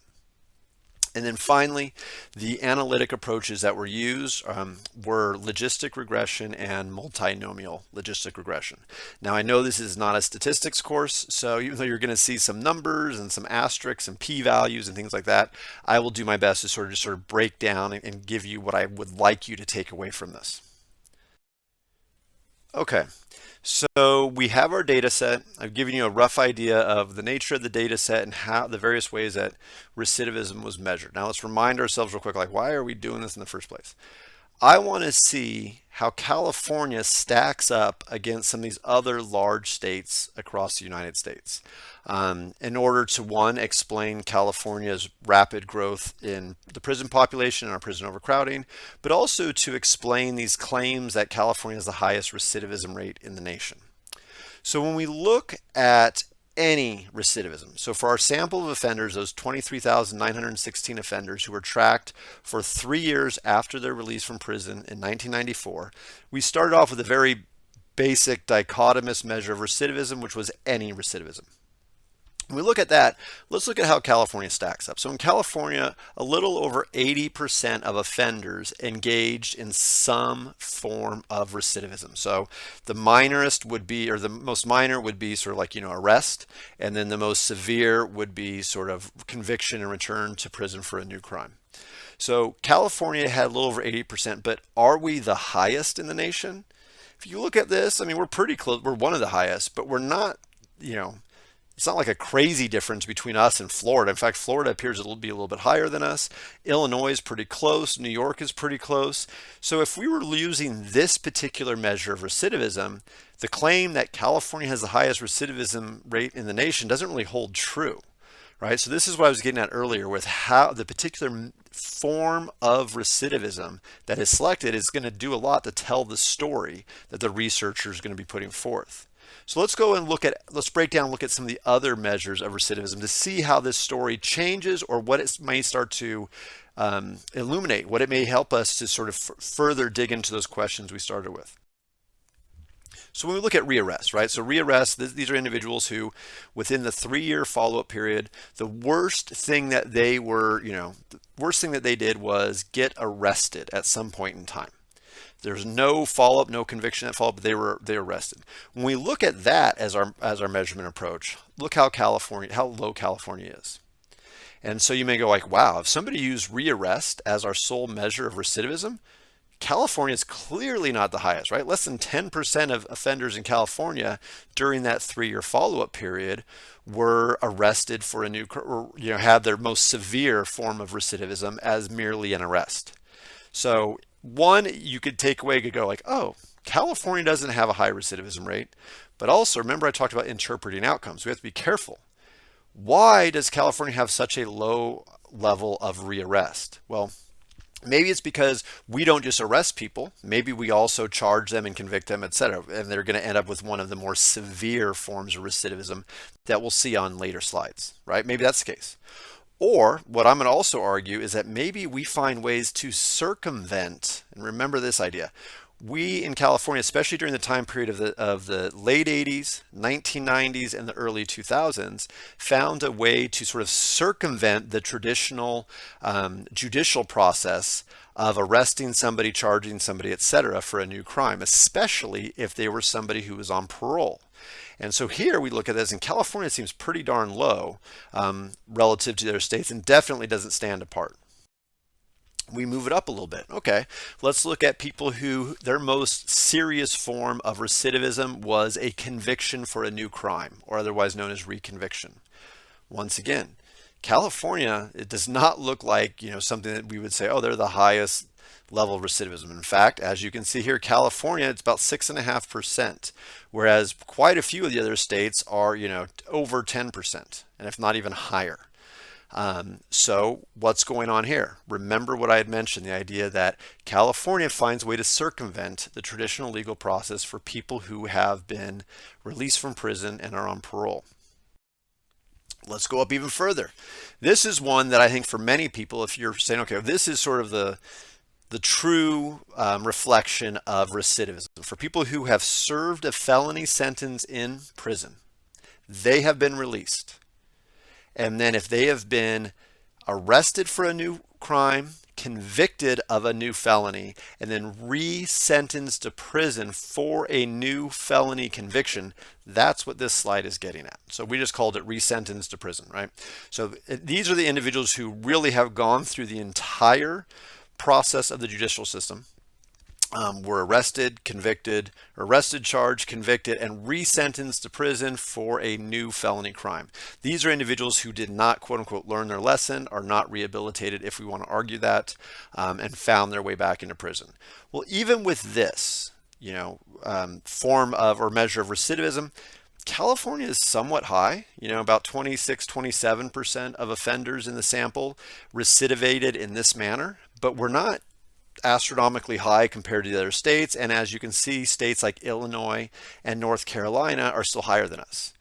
And then finally, the analytic approaches that were used were logistic regression and multinomial logistic regression. Now, I know this is not a statistics course, so even though you're going to see some numbers and some asterisks and p-values and things like that, I will do my best to sort of break down and give you what I would like you to take away from this. Okay, so we have our data set. I've given you a rough idea of the nature of the data set and how the various ways that recidivism was measured. Now let's remind ourselves real quick, like why are we doing this in the first place? I want to see how California stacks up against some of these other large states across the United States. In order to, one, explain California's rapid growth in the prison population and our prison overcrowding, but also to explain these claims that California has the highest recidivism rate in the nation. So when we look at any recidivism, so for our sample of offenders, those 23,916 offenders who were tracked for 3 years after their release from prison in 1994, we started off with a very basic dichotomous measure of recidivism, which was any recidivism. When we look at that, let's look at how California stacks up. So in California, a little over 80% of offenders engaged in some form of recidivism. So the minorest would be, or the most minor would be sort of like, arrest. And then the most severe would be sort of conviction and return to prison for a new crime. So California had a little over 80%, but are we the highest in the nation? If you look at this, I mean, we're pretty close. We're one of the highest, but we're not, it's not like a crazy difference between us and Florida. In fact, Florida appears to be a little bit higher than us. Illinois is pretty close. New York is pretty close. So if we were using this particular measure of recidivism, the claim that California has the highest recidivism rate in the nation doesn't really hold true, right? So this is what I was getting at earlier with how the particular form of recidivism that is selected is going to do a lot to tell the story that the researcher is going to be putting forth. So let's go and let's break down and look at some of the other measures of recidivism to see how this story changes or what it may start to illuminate, what it may help us to sort of further dig into those questions we started with. So when we look at rearrest, right? So rearrest, these are individuals who, within the 3-year follow-up period, the worst thing that they did was get arrested at some point in time. There's no follow-up, no conviction at follow-up, but they were arrested. When we look at that as our measurement approach, look how low California is. And so you may go like, wow, if somebody used rearrest as our sole measure of recidivism, California is clearly not the highest, right? Less than 10% of offenders in California during that 3-year follow-up period were arrested for had their most severe form of recidivism as merely an arrest. So one, you could take away, could go like, oh, California doesn't have a high recidivism rate, but also remember I talked about interpreting outcomes. We have to be careful. Why does California have such a low level of rearrest? Well, maybe it's because we don't just arrest people. Maybe we also charge them and convict them, etc. And they're going to end up with one of the more severe forms of recidivism that we'll see on later slides, right? Maybe that's the case. Or what I'm going to also argue is that maybe we find ways to circumvent, and remember this idea, we in California, especially during the time period of the late 80s, 1990s, and the early 2000s, found a way to sort of circumvent the traditional judicial process of arresting somebody, charging somebody, etc., for a new crime, especially if they were somebody who was on parole. And so here we look at this, and California seems pretty darn low relative to the other states and definitely doesn't stand apart. We move it up a little bit. Okay, let's look at people who their most serious form of recidivism was a conviction for a new crime, or otherwise known as reconviction. Once again, California, it does not look like, something that we would say, oh, they're the highest level of recidivism. In fact, as you can see here, California, it's about 6.5%, whereas quite a few of the other states are, over 10%, and if not even higher. So what's going on here? Remember what I had mentioned, the idea that California finds a way to circumvent the traditional legal process for people who have been released from prison and are on parole. Let's go up even further. This is one that I think for many people, if you're saying, okay, this is sort of the true reflection of recidivism. For people who have served a felony sentence in prison, they have been released. And then if they have been arrested for a new crime, convicted of a new felony, and then re-sentenced to prison for a new felony conviction, that's what this slide is getting at. So we just called it re-sentenced to prison, right? So these are the individuals who really have gone through the entire process of the judicial system. were arrested, charged, convicted, and resentenced to prison for a new felony crime. These are individuals who did not, quote unquote, learn their lesson, are not rehabilitated, if we want to argue that, and found their way back into prison. Well, even with this, form of or measure of recidivism, California is somewhat high, about 26, 27% of offenders in the sample recidivated in this manner, but we're not astronomically high compared to the other states. And as you can see, states like Illinois and North Carolina are still higher than us.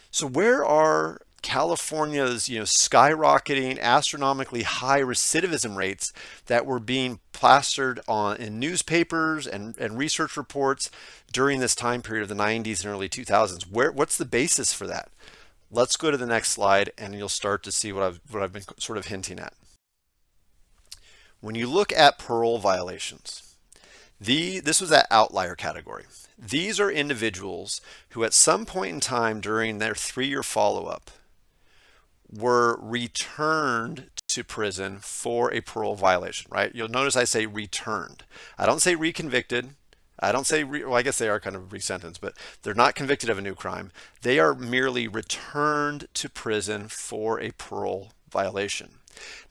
So where are California's, skyrocketing, astronomically high recidivism rates that were being plastered on in newspapers and research reports during this time period of the 90s and early 2000s? What's the basis for that? Let's go to the next slide and you'll start to see what I've been sort of hinting at. When you look at parole violations, this was that outlier category. These are individuals who at some point in time during their 3-year follow-up were returned to prison for a parole violation, right? You'll notice I say returned. I don't say reconvicted. I don't say, well, I guess they are kind of resentenced, but they're not convicted of a new crime. They are merely returned to prison for a parole violation.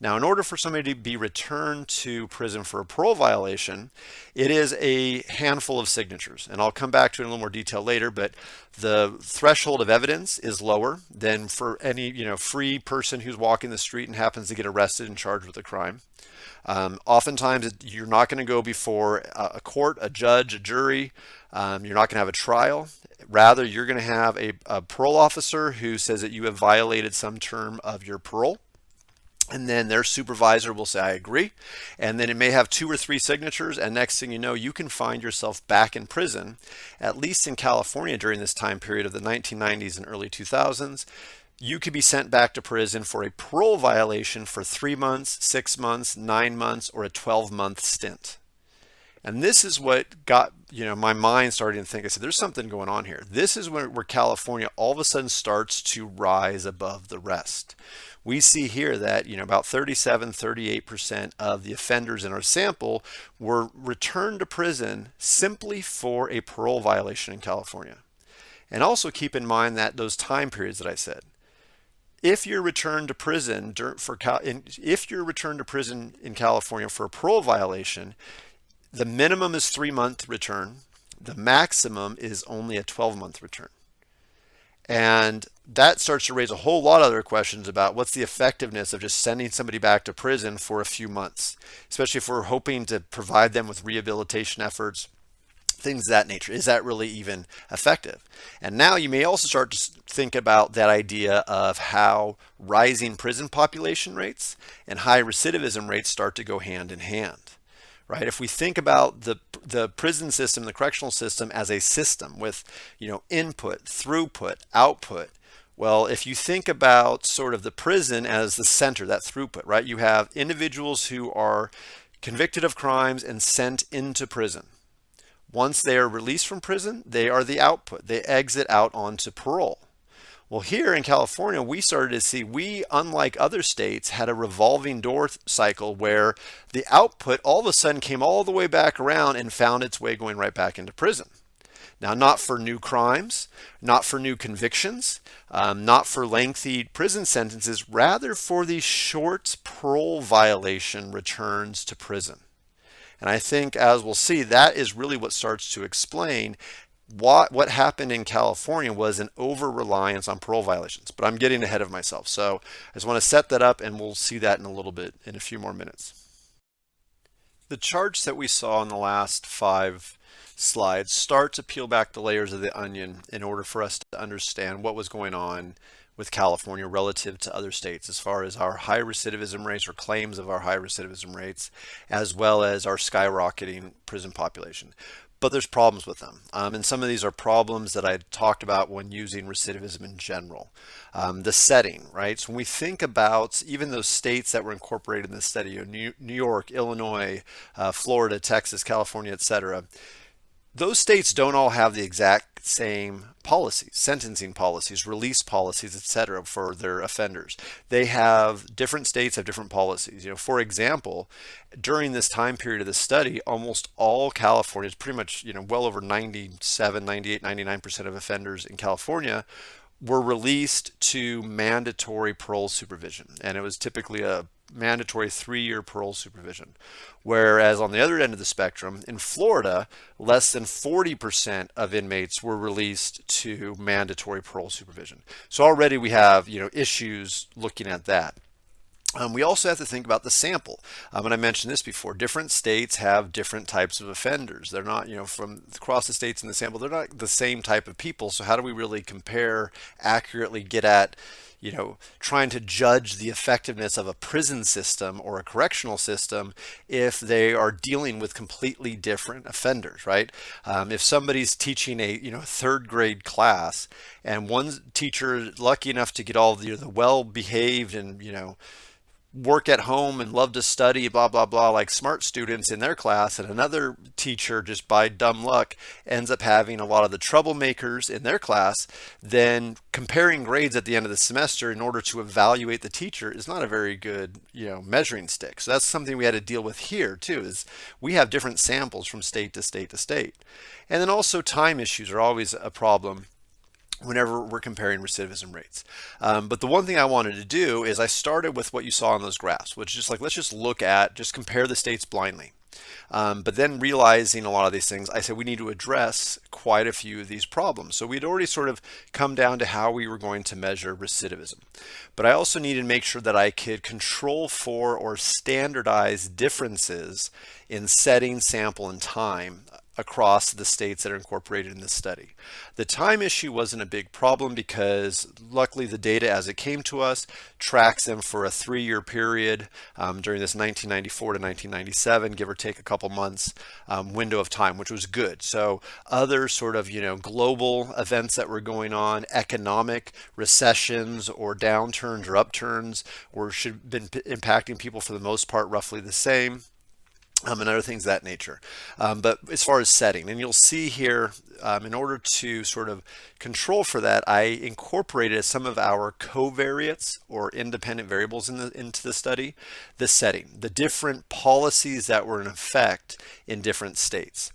Now, in order for somebody to be returned to prison for a parole violation, it is a handful of signatures. And I'll come back to it in a little more detail later, but the threshold of evidence is lower than for any, free person who's walking the street and happens to get arrested and charged with a crime. Oftentimes, you're not going to go before a court, a judge, a jury. You're not going to have a trial. Rather, you're going to have a parole officer who says that you have violated some term of your parole. And then their supervisor will say, I agree. And then it may have 2 or 3 signatures. And next thing you know, you can find yourself back in prison, at least in California during this time period of the 1990s and early 2000s. You could be sent back to prison for a parole violation for 3 months, 6 months, 9 months, or a 12-month stint. And this is what got, my mind starting to think. I said, there's something going on here. This is where California all of a sudden starts to rise above the rest. We see here that, about 37, 38% of the offenders in our sample were returned to prison simply for a parole violation in California. And also keep in mind that those time periods that I said, if you're returned to prison in California for a parole violation, the minimum is 3-month return. The maximum is only a 12-month return. And that starts to raise a whole lot of other questions about what's the effectiveness of just sending somebody back to prison for a few months, especially if we're hoping to provide them with rehabilitation efforts, things of that nature. Is that really even effective? And now you may also start to think about that idea of how rising prison population rates and high recidivism rates start to go hand in hand. Right? If we think about the prison system, the correctional system as a system with, input, throughput, output. Well, if you think about sort of the prison as the center, that throughput, right? You have individuals who are convicted of crimes and sent into prison. Once they are released from prison, they are the output. They exit out onto parole. Well, here in California, we started to see, unlike other states, had a revolving door cycle where the output all of a sudden came all the way back around and found its way going right back into prison. Now, not for new crimes, not for new convictions, not for lengthy prison sentences, rather for these short parole violation returns to prison. And I think, as we'll see, that is really what starts to explain what happened in California was an over-reliance on parole violations. But I'm getting ahead of myself. So I just want to set that up, and we'll see that in a few more minutes. The charts that we saw in the last 5 slides start to peel back the layers of the onion in order for us to understand what was going on with California relative to other states as far as our high recidivism rates or claims of our high recidivism rates, as well as our skyrocketing prison population. But there's problems with them. And some of these are problems that I talked about when using recidivism in general. The setting, right? So when we think about even those states that were incorporated in the study, New York, Illinois, Florida, Texas, California, etc., those states don't all have the exact exact same policies, sentencing policies, release policies, etc., for their offenders. They have different states have different policies. For example, during this time period of the study, almost all Californians, pretty much, well over 97, 98, 99% of offenders in California were released to mandatory parole supervision. And it was typically a mandatory 3-year parole supervision. Whereas on the other end of the spectrum, in Florida, less than 40% of inmates were released to mandatory parole supervision. So already we have, issues looking at that. We also have to think about the sample. And I mentioned this before, different states have different types of offenders. They're not, from across the states in the sample, they're not the same type of people. So how do we really compare, accurately get at, trying to judge the effectiveness of a prison system or a correctional system if they are dealing with completely different offenders, right? If somebody's teaching a, third grade class and one teacher is lucky enough to get all the well-behaved and, work at home and love to study, blah, blah, blah, like smart students in their class, and another teacher, just by dumb luck, ends up having a lot of the troublemakers in their class, then comparing grades at the end of the semester in order to evaluate the teacher is not a very good, measuring stick. So that's something we had to deal with here too, is we have different samples from state to state to state. And then also time issues are always a problem whenever we're comparing recidivism rates. But the one thing I wanted to do is I started with what you saw on those graphs, which is just like, let's just compare the states blindly. But then realizing a lot of these things, I said we need to address quite a few of these problems. So we'd already sort of come down to how we were going to measure recidivism. But I also needed to make sure that I could control for or standardize differences in setting, sample, and time across the states that are incorporated in this study. The time issue wasn't a big problem because luckily the data as it came to us tracks them for a 3-year period during this 1994 to 1997, give or take a couple months window of time, which was good. So other sort of, global events that were going on, economic recessions or downturns or upturns, or should have been impacting people for the most part roughly the same. And other things of that nature. But as far as setting, and you'll see here, in order to sort of control for that, I incorporated some of our covariates or independent variables into the study, the setting, the different policies that were in effect in different states.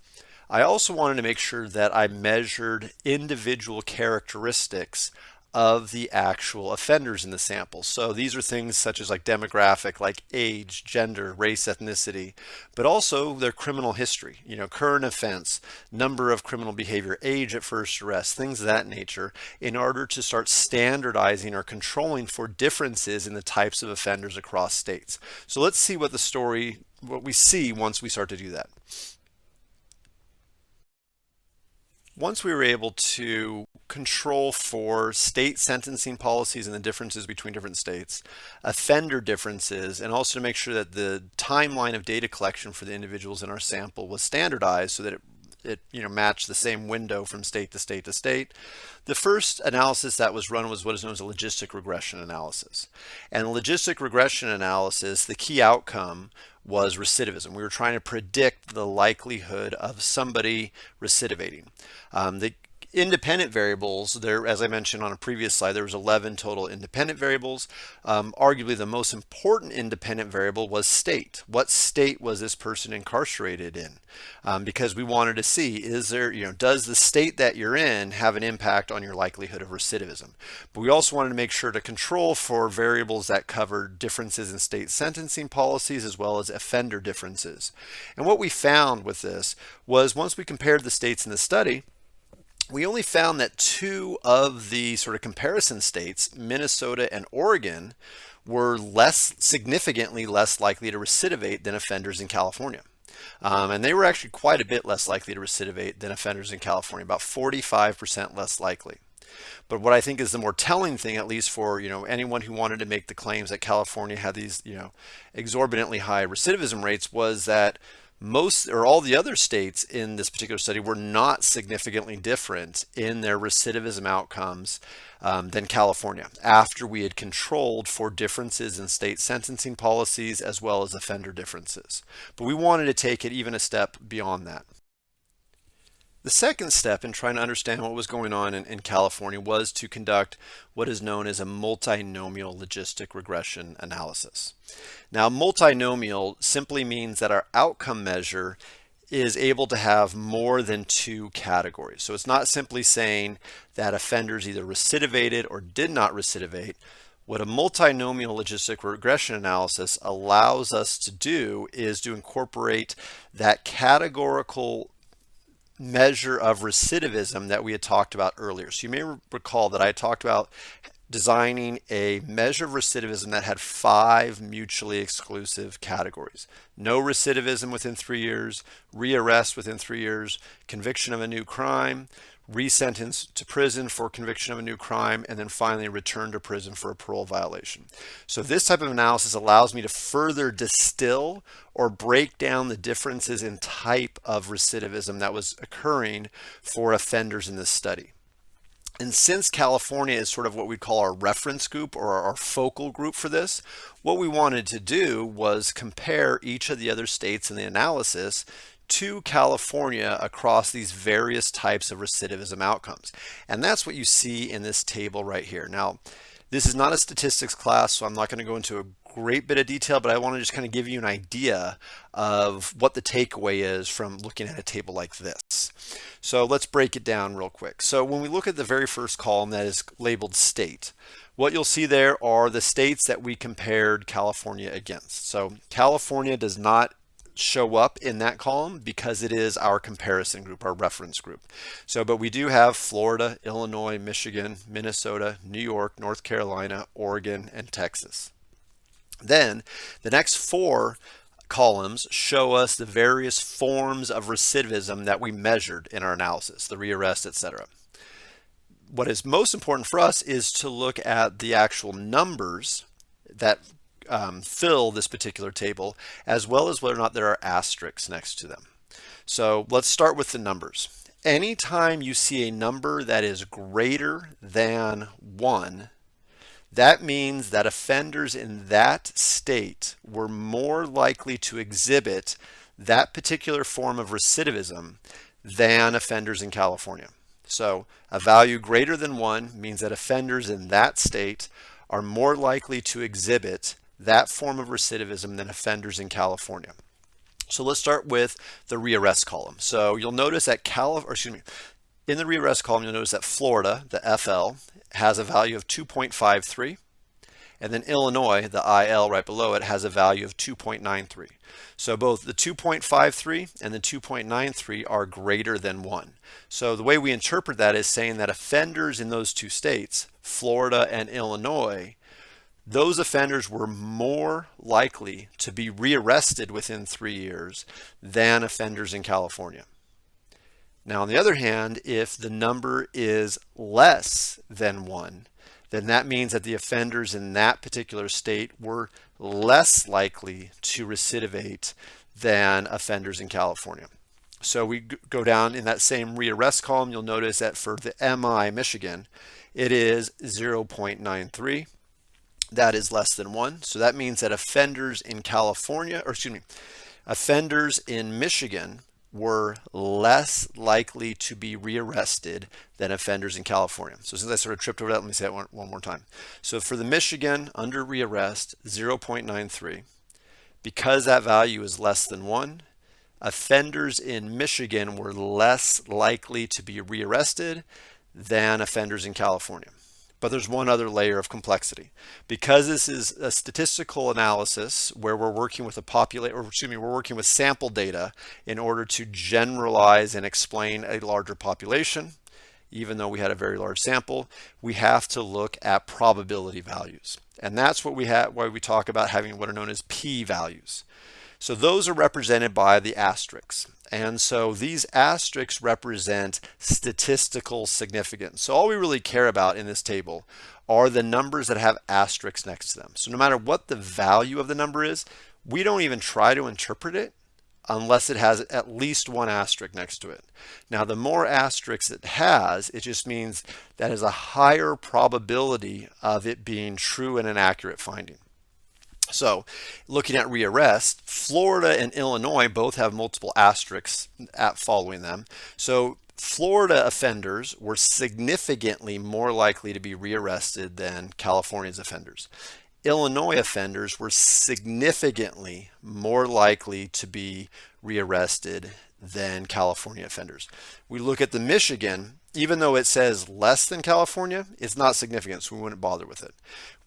I also wanted to make sure that I measured individual characteristics of the actual offenders in the sample. So these are things such as like demographic, like age, gender, race, ethnicity, but also their criminal history, current offense, number of criminal behavior, age at first arrest, things of that nature, in order to start standardizing or controlling for differences in the types of offenders across states. So let's see what we see once we start to do that. Once we were able to control for state sentencing policies and the differences between different states, offender differences, and also to make sure that the timeline of data collection for the individuals in our sample was standardized so that it matched the same window from state to state to state. The first analysis that was run was what is known as a logistic regression analysis. And the logistic regression analysis, the key outcome was recidivism. We were trying to predict the likelihood of somebody recidivating. The independent variables, there, as I mentioned on a previous slide, there was 11 total independent variables. Arguably the most important independent variable was state. What state was this person incarcerated in? Because we wanted to see, does the state that you're in have an impact on your likelihood of recidivism? But we also wanted to make sure to control for variables that cover differences in state sentencing policies as well as offender differences. And what we found with this was once we compared the states in the study, we only found that 2 of the sort of comparison states, Minnesota and Oregon, were significantly less likely to recidivate than offenders in California. And they were actually quite a bit less likely to recidivate than offenders in California, about 45% less likely. But what I think is the more telling thing, at least for anyone who wanted to make the claims that California had these exorbitantly high recidivism rates, was that most or all the other states in this particular study were not significantly different in their recidivism outcomes than California after we had controlled for differences in state sentencing policies as well as offender differences. But we wanted to take it even a step beyond that. The second step in trying to understand what was going on in California was to conduct what is known as a multinomial logistic regression analysis. Now, multinomial simply means that our outcome measure is able to have more than two categories. So it's not simply saying that offenders either recidivated or did not recidivate. What a multinomial logistic regression analysis allows us to do is to incorporate that categorical measure of recidivism that we had talked about earlier. So you may recall that I talked about designing a measure of recidivism that had 5 mutually exclusive categories. No recidivism within 3 years, rearrest within 3 years, conviction of a new crime, resentence to prison for conviction of a new crime, and then finally return to prison for a parole violation. So this type of analysis allows me to further distill or break down the differences in type of recidivism that was occurring for offenders in this study. And since California is sort of what we call our reference group or our focal group for this, what we wanted to do was compare each of the other states in the analysis to California across these various types of recidivism outcomes. And that's what you see in this table right here. Now, this is not a statistics class, so I'm not going to go into a great bit of detail, but I want to just kind of give you an idea of what the takeaway is from looking at a table like this. So let's break it down real quick. So when we look at the very first column that is labeled state, what you'll see there are the states that we compared California against. So California does not show up in that column because it is our comparison group, our reference group. So, but we do have Florida, Illinois, Michigan, Minnesota, New York, North Carolina, Oregon, and Texas. Then the next 4 columns show us the various forms of recidivism that we measured in our analysis, the rearrest, etc. What is most important for us is to look at the actual numbers that fill this particular table, as well as whether or not there are asterisks next to them. So let's start with the numbers. Anytime you see a number that is greater than 1, that means that offenders in that state were more likely to exhibit that particular form of recidivism than offenders in California. So a value greater than 1 means that offenders in that state are more likely to exhibit that form of recidivism than offenders in California. So let's start with the rearrest column. So you'll notice that in the rearrest column, you'll notice that Florida, the FL, has a value of 2.53. And then Illinois, the IL right below it, has a value of 2.93. So both the 2.53 and the 2.93 are greater than 1. So the way we interpret that is saying that offenders in those 2 states, Florida and Illinois, those offenders were more likely to be rearrested within 3 years than offenders in California. Now, on the other hand, if the number is less than 1, then that means that the offenders in that particular state were less likely to recidivate than offenders in California. So we go down in that same rearrest column, you'll notice that for the MI Michigan, it is 0.93. That is less than 1. So that means that offenders in offenders in Michigan were less likely to be rearrested than offenders in California. So since I sort of tripped over that, let me say it one more time. So for the Michigan under rearrest, 0.93, because that value is less than 1, offenders in Michigan were less likely to be rearrested than offenders in California. But there's one other layer of complexity. Because this is a statistical analysis where we're working with we're working with sample data in order to generalize and explain a larger population. Even though we had a very large sample, we have to look at probability values. And that's what why we talk about having what are known as p-values. So those are represented by the asterisks. And so these asterisks represent statistical significance. So all we really care about in this table are the numbers that have asterisks next to them. So no matter what the value of the number is, we don't even try to interpret it unless it has at least 1 asterisk next to it. Now, the more asterisks it has, it just means that is a higher probability of it being true and an accurate finding. So looking at rearrest, Florida and Illinois both have multiple asterisks following them. So Florida offenders were significantly more likely to be rearrested than California's offenders. Illinois offenders were significantly more likely to be rearrested than California offenders. We look at the Michigan, even though it says less than California, it's not significant, so we wouldn't bother with it.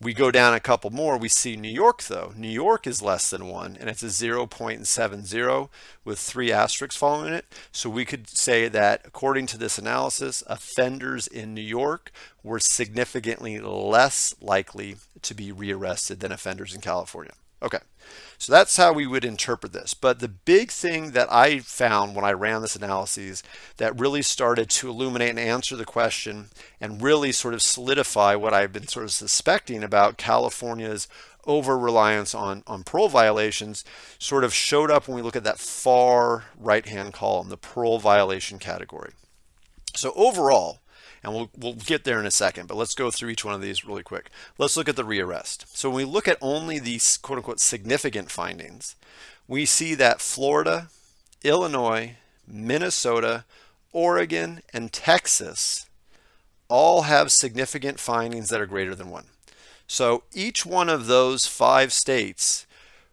We go down a couple more, we see New York though. New York is less than 1, and it's a 0.70 with 3 asterisks following it. So we could say that according to this analysis, offenders in New York were significantly less likely to be rearrested than offenders in California. Okay, so that's how we would interpret this. But the big thing that I found when I ran this analysis that really started to illuminate and answer the question and really sort of solidify what I've been sort of suspecting about California's over reliance on parole violations sort of showed up when we look at that far right hand column, the parole violation category. So overall, and we'll get there in a second, but let's go through each one of these really quick. Let's look at the rearrest. So when we look at only these quote unquote significant findings, we see that Florida, Illinois, Minnesota, Oregon, and Texas all have significant findings that are greater than 1. So each one of those 5 states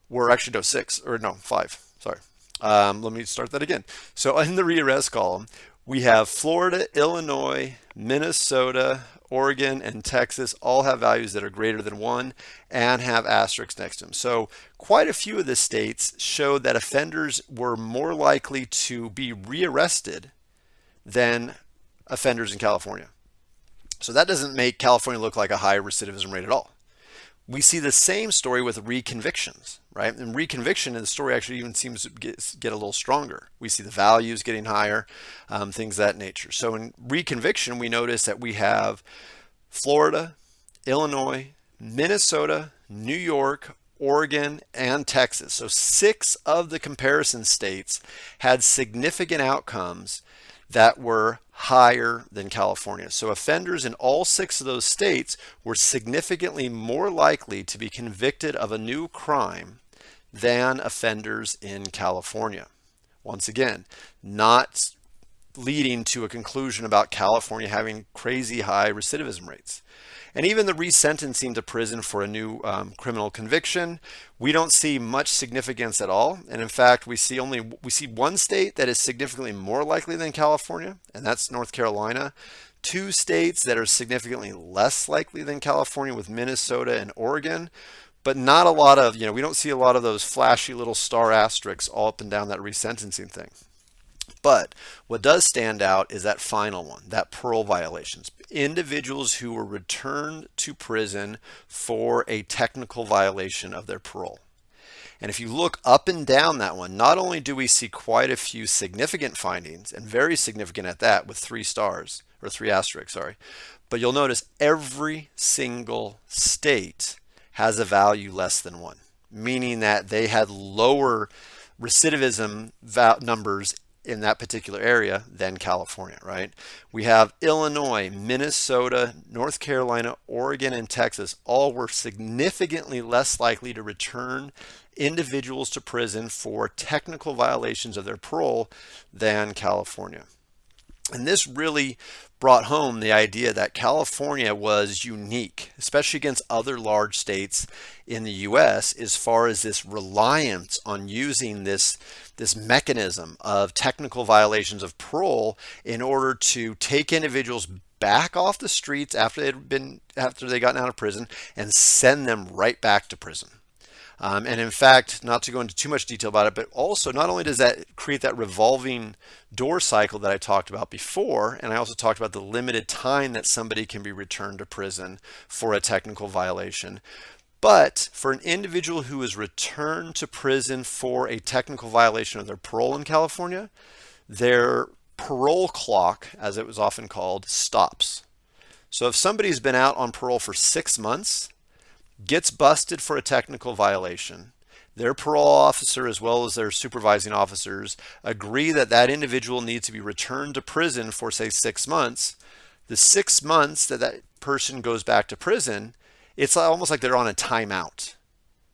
were actually, no, 6, or no, 5, sorry. Let me start that again. So in the rearrest column, we have Florida, Illinois, Minnesota, Oregon, and Texas all have values that are greater than 1 and have asterisks next to them. So quite a few of the states showed that offenders were more likely to be rearrested than offenders in California. So that doesn't make California look like a high recidivism rate at all. We see the same story with reconvictions, right? And reconviction in the story actually even seems to get a little stronger. We see the values getting higher, things of that nature. So in reconviction, we notice that we have Florida, Illinois, Minnesota, New York, Oregon, and Texas. So 6 of the comparison states had significant outcomes that were higher than California. So offenders in all 6 of those states were significantly more likely to be convicted of a new crime than offenders in California. Once again, not leading to a conclusion about California having crazy high recidivism rates. And even the resentencing to prison for a new criminal conviction, we don't see much significance at all. And in fact, we see one state that is significantly more likely than California, and that's North Carolina. 2 states that are significantly less likely than California with Minnesota and Oregon, but not a lot of, we don't see a lot of those flashy little star asterisks all up and down that resentencing thing. But what does stand out is that final one, that parole violations. Individuals who were returned to prison for a technical violation of their parole. And if you look up and down that one, not only do we see quite a few significant findings, and very significant at that with 3 stars, or 3 asterisks, sorry, but you'll notice every single state has a value less than 1, meaning that they had lower recidivism numbers in that particular area than California, right? We have Illinois, Minnesota, North Carolina, Oregon, and Texas all were significantly less likely to return individuals to prison for technical violations of their parole than California. And this really brought home the idea that California was unique, especially against other large states in the US, as far as this reliance on using this mechanism of technical violations of parole in order to take individuals back off the streets after they gotten out of prison and send them right back to prison. And in fact, not to go into too much detail about it, but also not only does that create that revolving door cycle that I talked about before, and I also talked about the limited time that somebody can be returned to prison for a technical violation, but for an individual who is returned to prison for a technical violation of their parole in California, their parole clock, as it was often called, stops. So if somebody's been out on parole for 6 months, gets busted for a technical violation, their parole officer as well as their supervising officers agree that that individual needs to be returned to prison for, say, 6 months. The 6 months that person goes back to prison, it's almost like they're on a timeout.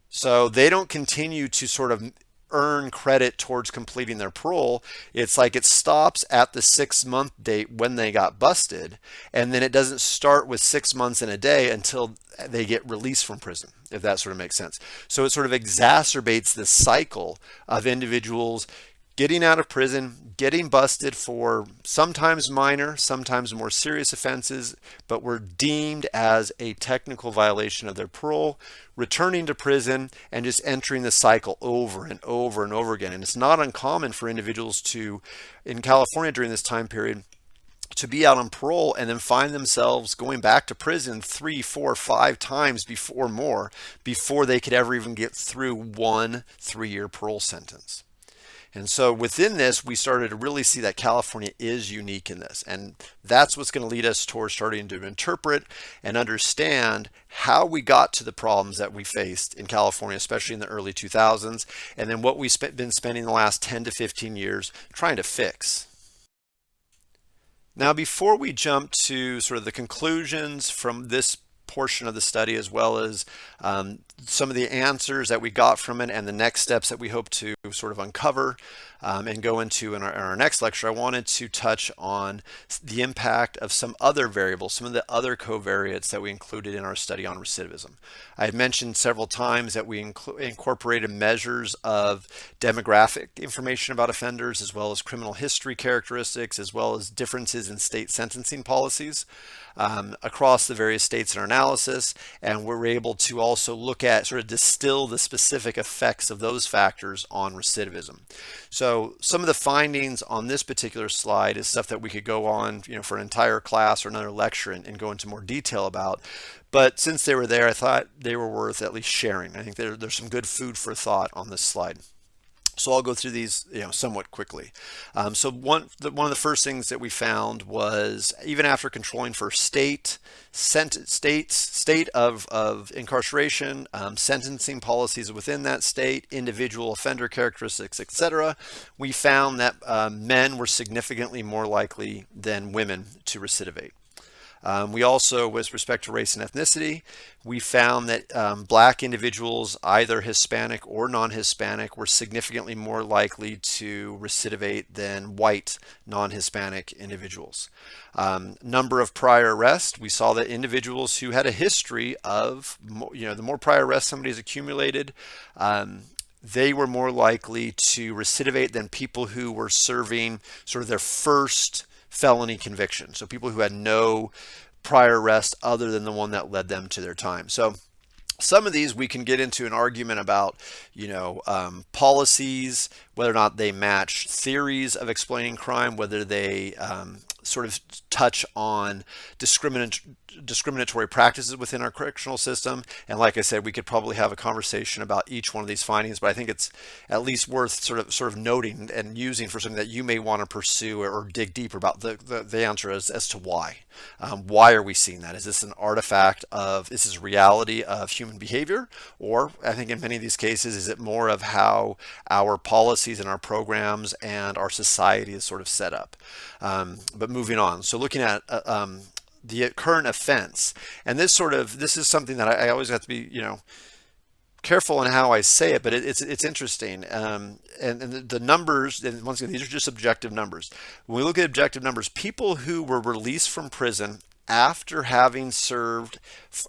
So they don't continue to sort of earn credit towards completing their parole, it's like it stops at the 6 month date when they got busted, and then it doesn't start with 6 months and a day until they get released from prison, if that sort of makes sense. So it sort of exacerbates this cycle of individuals getting out of prison, getting busted for sometimes minor, sometimes more serious offenses, but were deemed as a technical violation of their parole, returning to prison and just entering the cycle over and over and over again. And it's not uncommon for individuals to, in California during this time period, to be out on parole and then find themselves going back to prison 3, 4, 5 times before more, before they could ever even get through one 3-year parole sentence. And so within this, we started to really see that California is unique in this. And that's what's going to lead us towards starting to interpret and understand how we got to the problems that we faced in California, especially in the early 2000s, and then what we've been spending the last 10 to 15 years trying to fix. Now, before we jump to sort of the conclusions from this portion of the study, as well as some of the answers that we got from it and the next steps that we hope to sort of uncover and go into in our next lecture, I wanted to touch on the impact of some other variables, some of the other covariates that we included in our study on recidivism. I had mentioned several times that we incorporated measures of demographic information about offenders, as well as criminal history characteristics, as well as differences in state sentencing policies across the various states in our analysis. And we're able to also look at, sort of distill the specific effects of those factors on recidivism. So some of the findings on this particular slide is stuff that we could go on, for an entire class or another lecture and go into more detail about. But since they were there, I thought they were worth at least sharing. I think there's some good food for thought on this slide. So I'll go through these, somewhat quickly. So one of the first things that we found was, even after controlling for state of incarceration, sentencing policies within that state, individual offender characteristics, etc., we found that men were significantly more likely than women to recidivate. We also, with respect to race and ethnicity, we found that black individuals, either Hispanic or non-Hispanic, were significantly more likely to recidivate than white non-Hispanic individuals. Number of prior arrests, we saw that individuals who had a history of, the more prior arrests somebody's accumulated, they were more likely to recidivate than people who were serving sort of their first felony conviction. So people who had no prior arrest other than the one that led them to their time. So some of these we can get into an argument about, policies, whether or not they match theories of explaining crime, whether they sort of touch on discriminatory practices within our correctional system. And like I said, we could probably have a conversation about each one of these findings, but I think it's at least worth sort of noting and using for something that you may want to pursue or dig deeper about the answer as to why. Why are we seeing that? Is this an artifact of, is this reality of human behavior? Or I think in many of these cases, is it more of how our policies and our programs and our society is sort of set up? But moving on, so looking at the current offense, and this is something that I always have to be, careful in how I say it, but it's interesting. And the numbers, and once again, these are just objective numbers. When we look at objective numbers, people who were released from prison after having served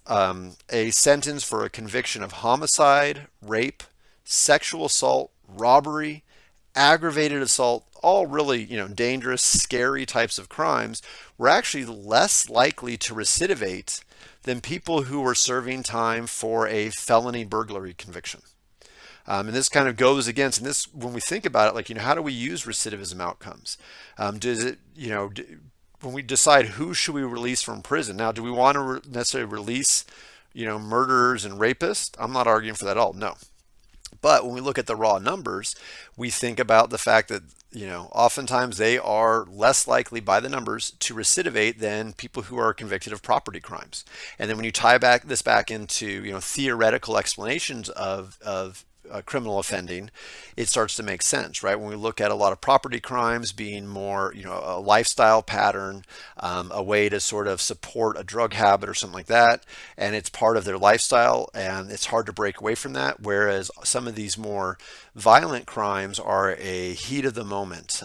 a sentence for a conviction of homicide, rape, sexual assault, robbery, aggravated assault, all really, dangerous, scary types of crimes, were actually less likely to recidivate than people who were serving time for a felony burglary conviction. And this kind of goes against, and this, when we think about it, how do we use recidivism outcomes? Does it, when we decide who should we release from prison? Now, do we want to necessarily release, murderers and rapists? I'm not arguing for that at all, no. But when we look at the raw numbers, we think about the fact that, oftentimes they are less likely by the numbers to recidivate than people who are convicted of property crimes. And then when you tie this back into, theoretical explanations of criminal offending, it starts to make sense, right? When we look at a lot of property crimes being more, a lifestyle pattern, a way to sort of support a drug habit or something like that, and it's part of their lifestyle, and it's hard to break away from that. Whereas some of these more violent crimes are a heat of the moment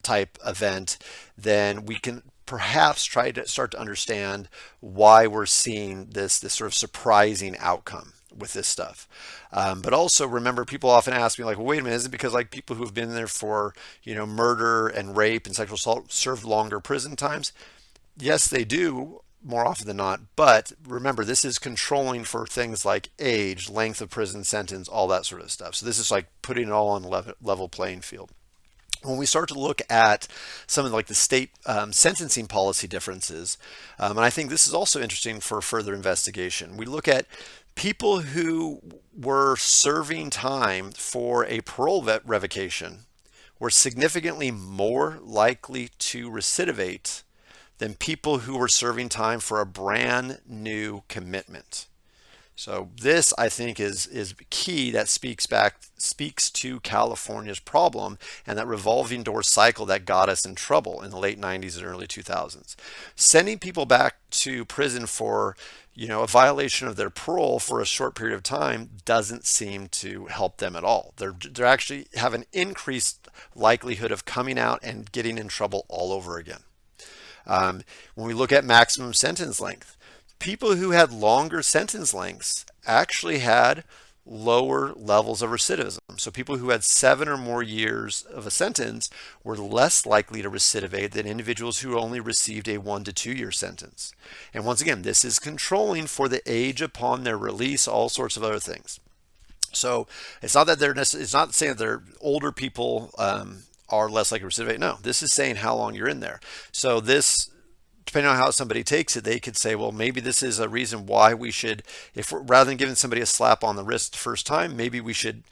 type event, then we can perhaps try to start to understand why we're seeing this sort of surprising outcome with this stuff. But also remember, people often ask me like, well, wait a minute, is it because like people who have been there for, murder and rape and sexual assault serve longer prison times? Yes, they do more often than not. But remember, this is controlling for things like age, length of prison sentence, all that sort of stuff. So this is like putting it all on a level playing field. When we start to look at some of like the state sentencing policy differences, and I think this is also interesting for further investigation, we look at people who were serving time for a parole revocation were significantly more likely to recidivate than people who were serving time for a brand new commitment. So this, I think, is key. That speaks to California's problem and that revolving door cycle that got us in trouble in the late 90s and early 2000s. Sending people back to prison for, a violation of their parole for a short period of time doesn't seem to help them at all. They're actually have an increased likelihood of coming out and getting in trouble all over again. When we look at maximum sentence length, people who had longer sentence lengths actually had lower levels of recidivism. So people who had 7 or more years of a sentence were less likely to recidivate than individuals who only received a 1 to 2 year sentence. And once again, this is controlling for the age upon their release, all sorts of other things. So it's not that it's not saying that they're older people are less likely to recidivate. No, this is saying how long you're in there. So this, depending on how somebody takes it, they could say, well, maybe this is a reason why we should, rather than giving somebody a slap on the wrist the first time, maybe we should,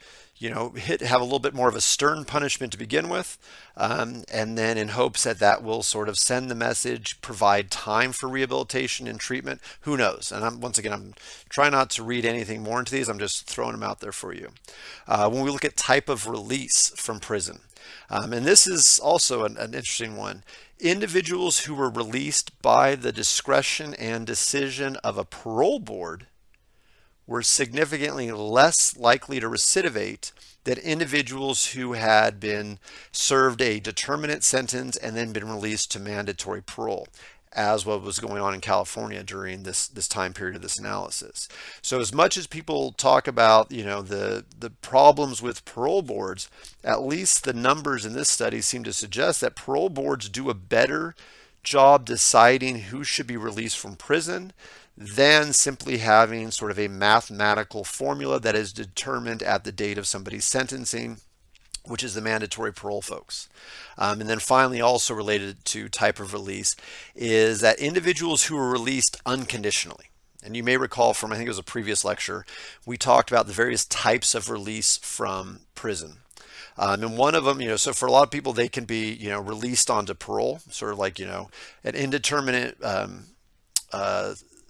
have a little bit more of a stern punishment to begin with, and then in hopes that that will sort of send the message, provide time for rehabilitation and treatment. Who knows? And once again, I'm trying not to read anything more into these. I'm just throwing them out there for you. When we look at type of release from prison, and this is also an interesting one. Individuals who were released by the discretion and decision of a parole board were significantly less likely to recidivate than individuals who had been served a determinate sentence and then been released to mandatory parole, as what was going on in California during this time period of this analysis. So as much as people talk about, the problems with parole boards, at least the numbers in this study seem to suggest that parole boards do a better job deciding who should be released from prison than simply having sort of a mathematical formula that is determined at the date of somebody's sentencing, which is the mandatory parole folks. And then finally, also related to type of release, is that individuals who were released unconditionally. And you may recall from, I think it was a previous lecture, we talked about the various types of release from prison. And one of them, so for a lot of people, they can be, released onto parole, sort of like, an indeterminate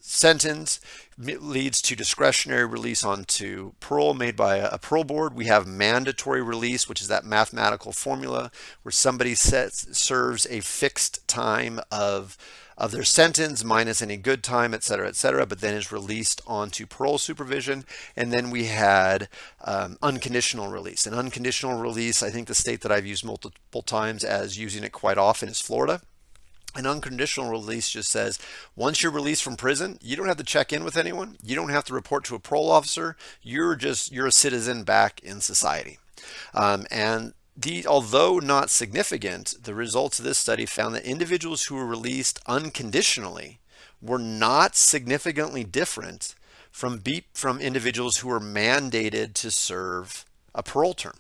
sentence leads to discretionary release onto parole made by a parole board. We have mandatory release, which is that mathematical formula where somebody serves a fixed time of their sentence minus any good time, et cetera, but then is released onto parole supervision. And then we had unconditional release. And unconditional release, I think the state that I've used multiple times as using it quite often is Florida. An unconditional release just says, once you're released from prison, you don't have to check in with anyone. You don't have to report to a parole officer. You're a citizen back in society. Although not significant, the results of this study found that individuals who were released unconditionally were not significantly different from individuals who were mandated to serve a parole term.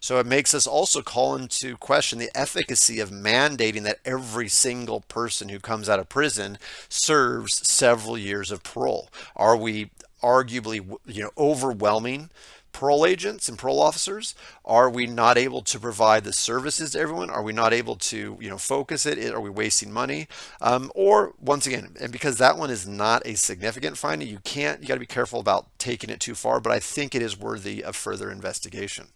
So it makes us also call into question the efficacy of mandating that every single person who comes out of prison serves several years of parole. Are we arguably, overwhelming parole agents and parole officers? Are we not able to provide the services to everyone? Are we not able to, focus it? Are we wasting money? Or once again, and because that one is not a significant finding, you got to be careful about taking it too far, but I think it is worthy of further investigation.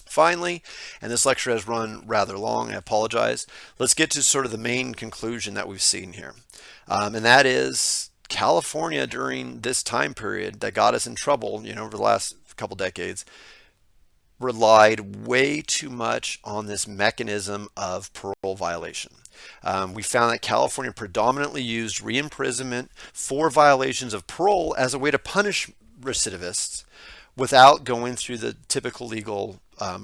Finally, and this lecture has run rather long, I apologize, let's get to sort of the main conclusion that we've seen here. And that is California during this time period that got us in trouble, over the last couple decades, relied way too much on this mechanism of parole violation. We found that California predominantly used re-imprisonment for violations of parole as a way to punish recidivists without going through the typical legal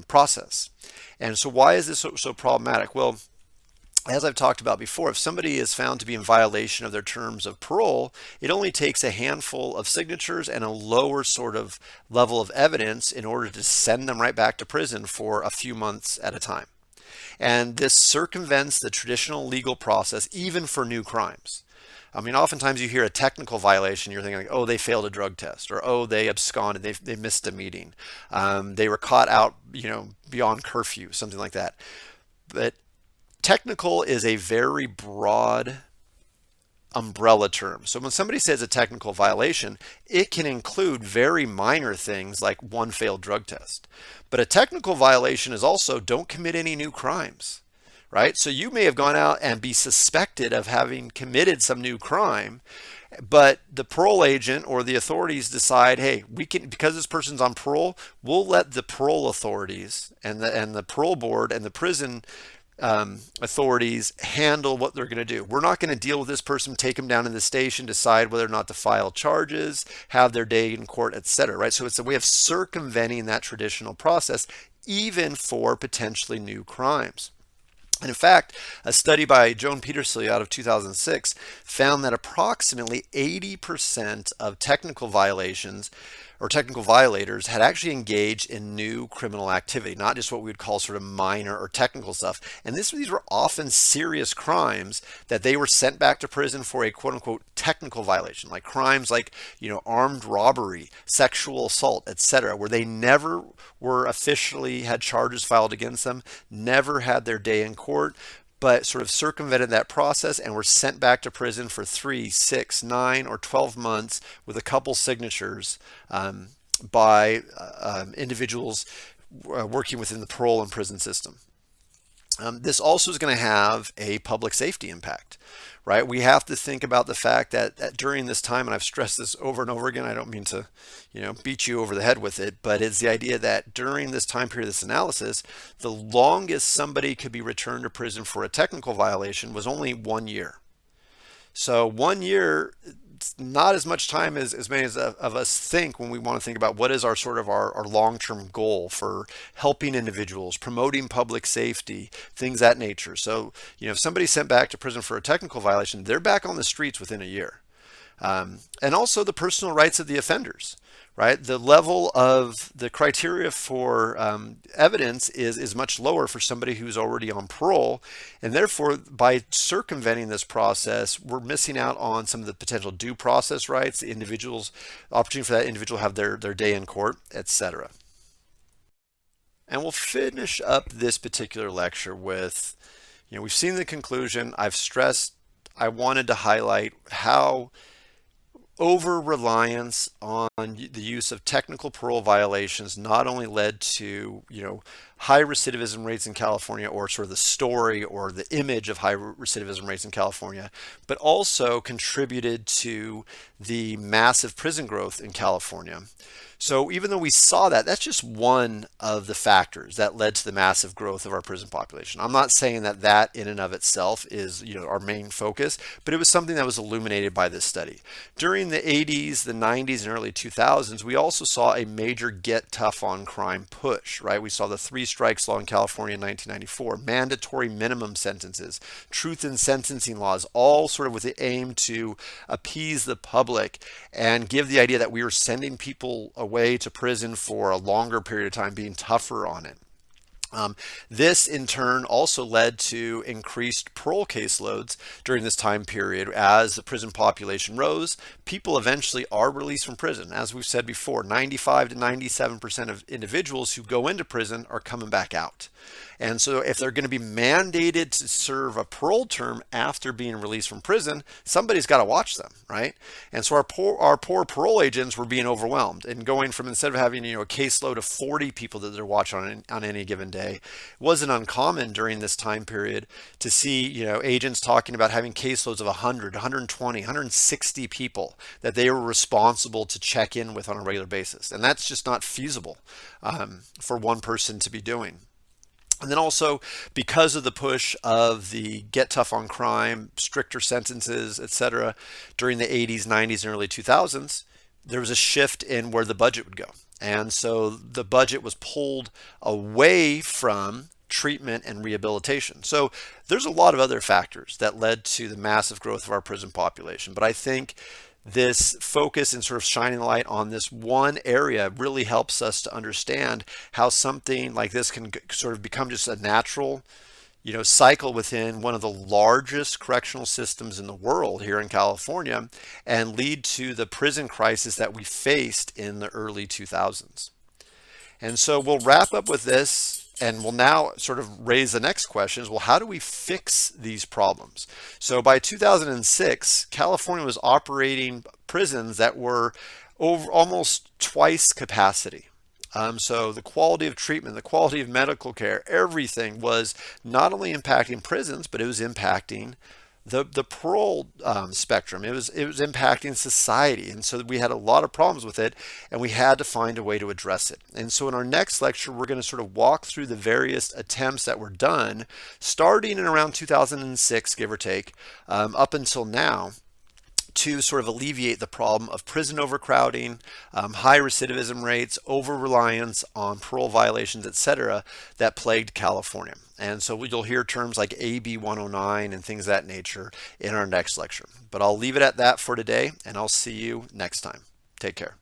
process. And so why is this so problematic? Well, as I've talked about before, if somebody is found to be in violation of their terms of parole, it only takes a handful of signatures and a lower sort of level of evidence in order to send them right back to prison for a few months at a time. And this circumvents the traditional legal process, even for new crimes. I mean, oftentimes you hear a technical violation, you're thinking like, oh, they failed a drug test, or oh, they absconded, they missed a meeting, they were caught out, beyond curfew, something like that. But technical is a very broad umbrella term. So when somebody says a technical violation, it can include very minor things like one failed drug test. But a technical violation is also don't commit any new crimes, right? So you may have gone out and be suspected of having committed some new crime, but the parole agent or the authorities decide, hey, we can, because this person's on parole, we'll let the parole authorities and the parole board and the prison authorities handle what they're going to do. We're not going to deal with this person, take them down to the station, decide whether or not to file charges, have their day in court, etc. Right? So it's a way of circumventing that traditional process, even for potentially new crimes. And in fact, a study by Joan Petersley out of 2006 found that approximately 80% of technical violations or technical violators had actually engaged in new criminal activity, not just what we would call sort of minor or technical stuff. And these were often serious crimes that they were sent back to prison for a quote unquote technical violation, like crimes like, armed robbery, sexual assault, etc., where they never were officially had charges filed against them, never had their day in court, but sort of circumvented that process and were sent back to prison for 3, 6, 9, or 12 months with a couple signatures by individuals working within the parole and prison system. This also is going to have a public safety impact, right? We have to think about the fact that during this time, and I've stressed this over and over again, I don't mean to, beat you over the head with it, but it's the idea that during this time period of this analysis, the longest somebody could be returned to prison for a technical violation was only 1 year. So 1 year, not as much time as many of us think when we want to think about what is our sort of our long-term goal for helping individuals, promoting public safety, things that nature. So, if somebody's sent back to prison for a technical violation, they're back on the streets within a year. And also the personal rights of the offenders, right? The level of the criteria for evidence is much lower for somebody who's already on parole. And therefore, by circumventing this process, we're missing out on some of the potential due process rights, the individual's opportunity for that individual to have their day in court, etc. And we'll finish up this particular lecture with, we've seen the conclusion. I've stressed, I wanted to highlight how over-reliance on the use of technical parole violations not only led to, high recidivism rates in California, or sort of the story or the image of high recidivism rates in California, but also contributed to the massive prison growth in California. So even though we saw that, that's just one of the factors that led to the massive growth of our prison population. I'm not saying that in and of itself is, our main focus, but it was something that was illuminated by this study. During the 80s, the 90s, and early 2000s, we also saw a major get tough on crime push, right? We saw the 3 strikes law in California in 1994, mandatory minimum sentences, truth in sentencing laws, all sort of with the aim to appease the public and give the idea that we were sending people away to prison for a longer period of time, being tougher on it. This in turn also led to increased parole caseloads during this time period. As the prison population rose, people eventually are released from prison. As we've said before, 95 to 97% of individuals who go into prison are coming back out. And so if they're going to be mandated to serve a parole term after being released from prison, somebody's got to watch them, right? And so our poor parole agents were being overwhelmed and going from, instead of having a caseload of 40 people that they're watching on any given day, it wasn't uncommon during this time period to see agents talking about having caseloads of 100, 120, 160 people that they were responsible to check in with on a regular basis. And that's just not feasible for one person to be doing. And then also, because of the push of the get tough on crime, stricter sentences, etc., during the 80s, 90s, and early 2000s, there was a shift in where the budget would go. And so the budget was pulled away from treatment and rehabilitation. So there's a lot of other factors that led to the massive growth of our prison population. But I think this focus and sort of shining the light on this one area really helps us to understand how something like this can sort of become just a natural cycle within one of the largest correctional systems in the world here in California, and lead to the prison crisis that we faced in the early 2000s. And so we'll wrap up with this, and we'll now sort of raise the next question is, well, how do we fix these problems? So by 2006, California was operating prisons that were over almost twice capacity. So the quality of treatment, the quality of medical care, everything was not only impacting prisons, but it was impacting the parole spectrum. It was impacting society, and so we had a lot of problems with it, and we had to find a way to address it. And so in our next lecture, we're going to sort of walk through the various attempts that were done, starting in around 2006, give or take, up until now, to sort of alleviate the problem of prison overcrowding, high recidivism rates, over-reliance on parole violations, etc., that plagued California. And so you'll hear terms like AB 109 and things of that nature in our next lecture. But I'll leave it at that for today, and I'll see you next time. Take care.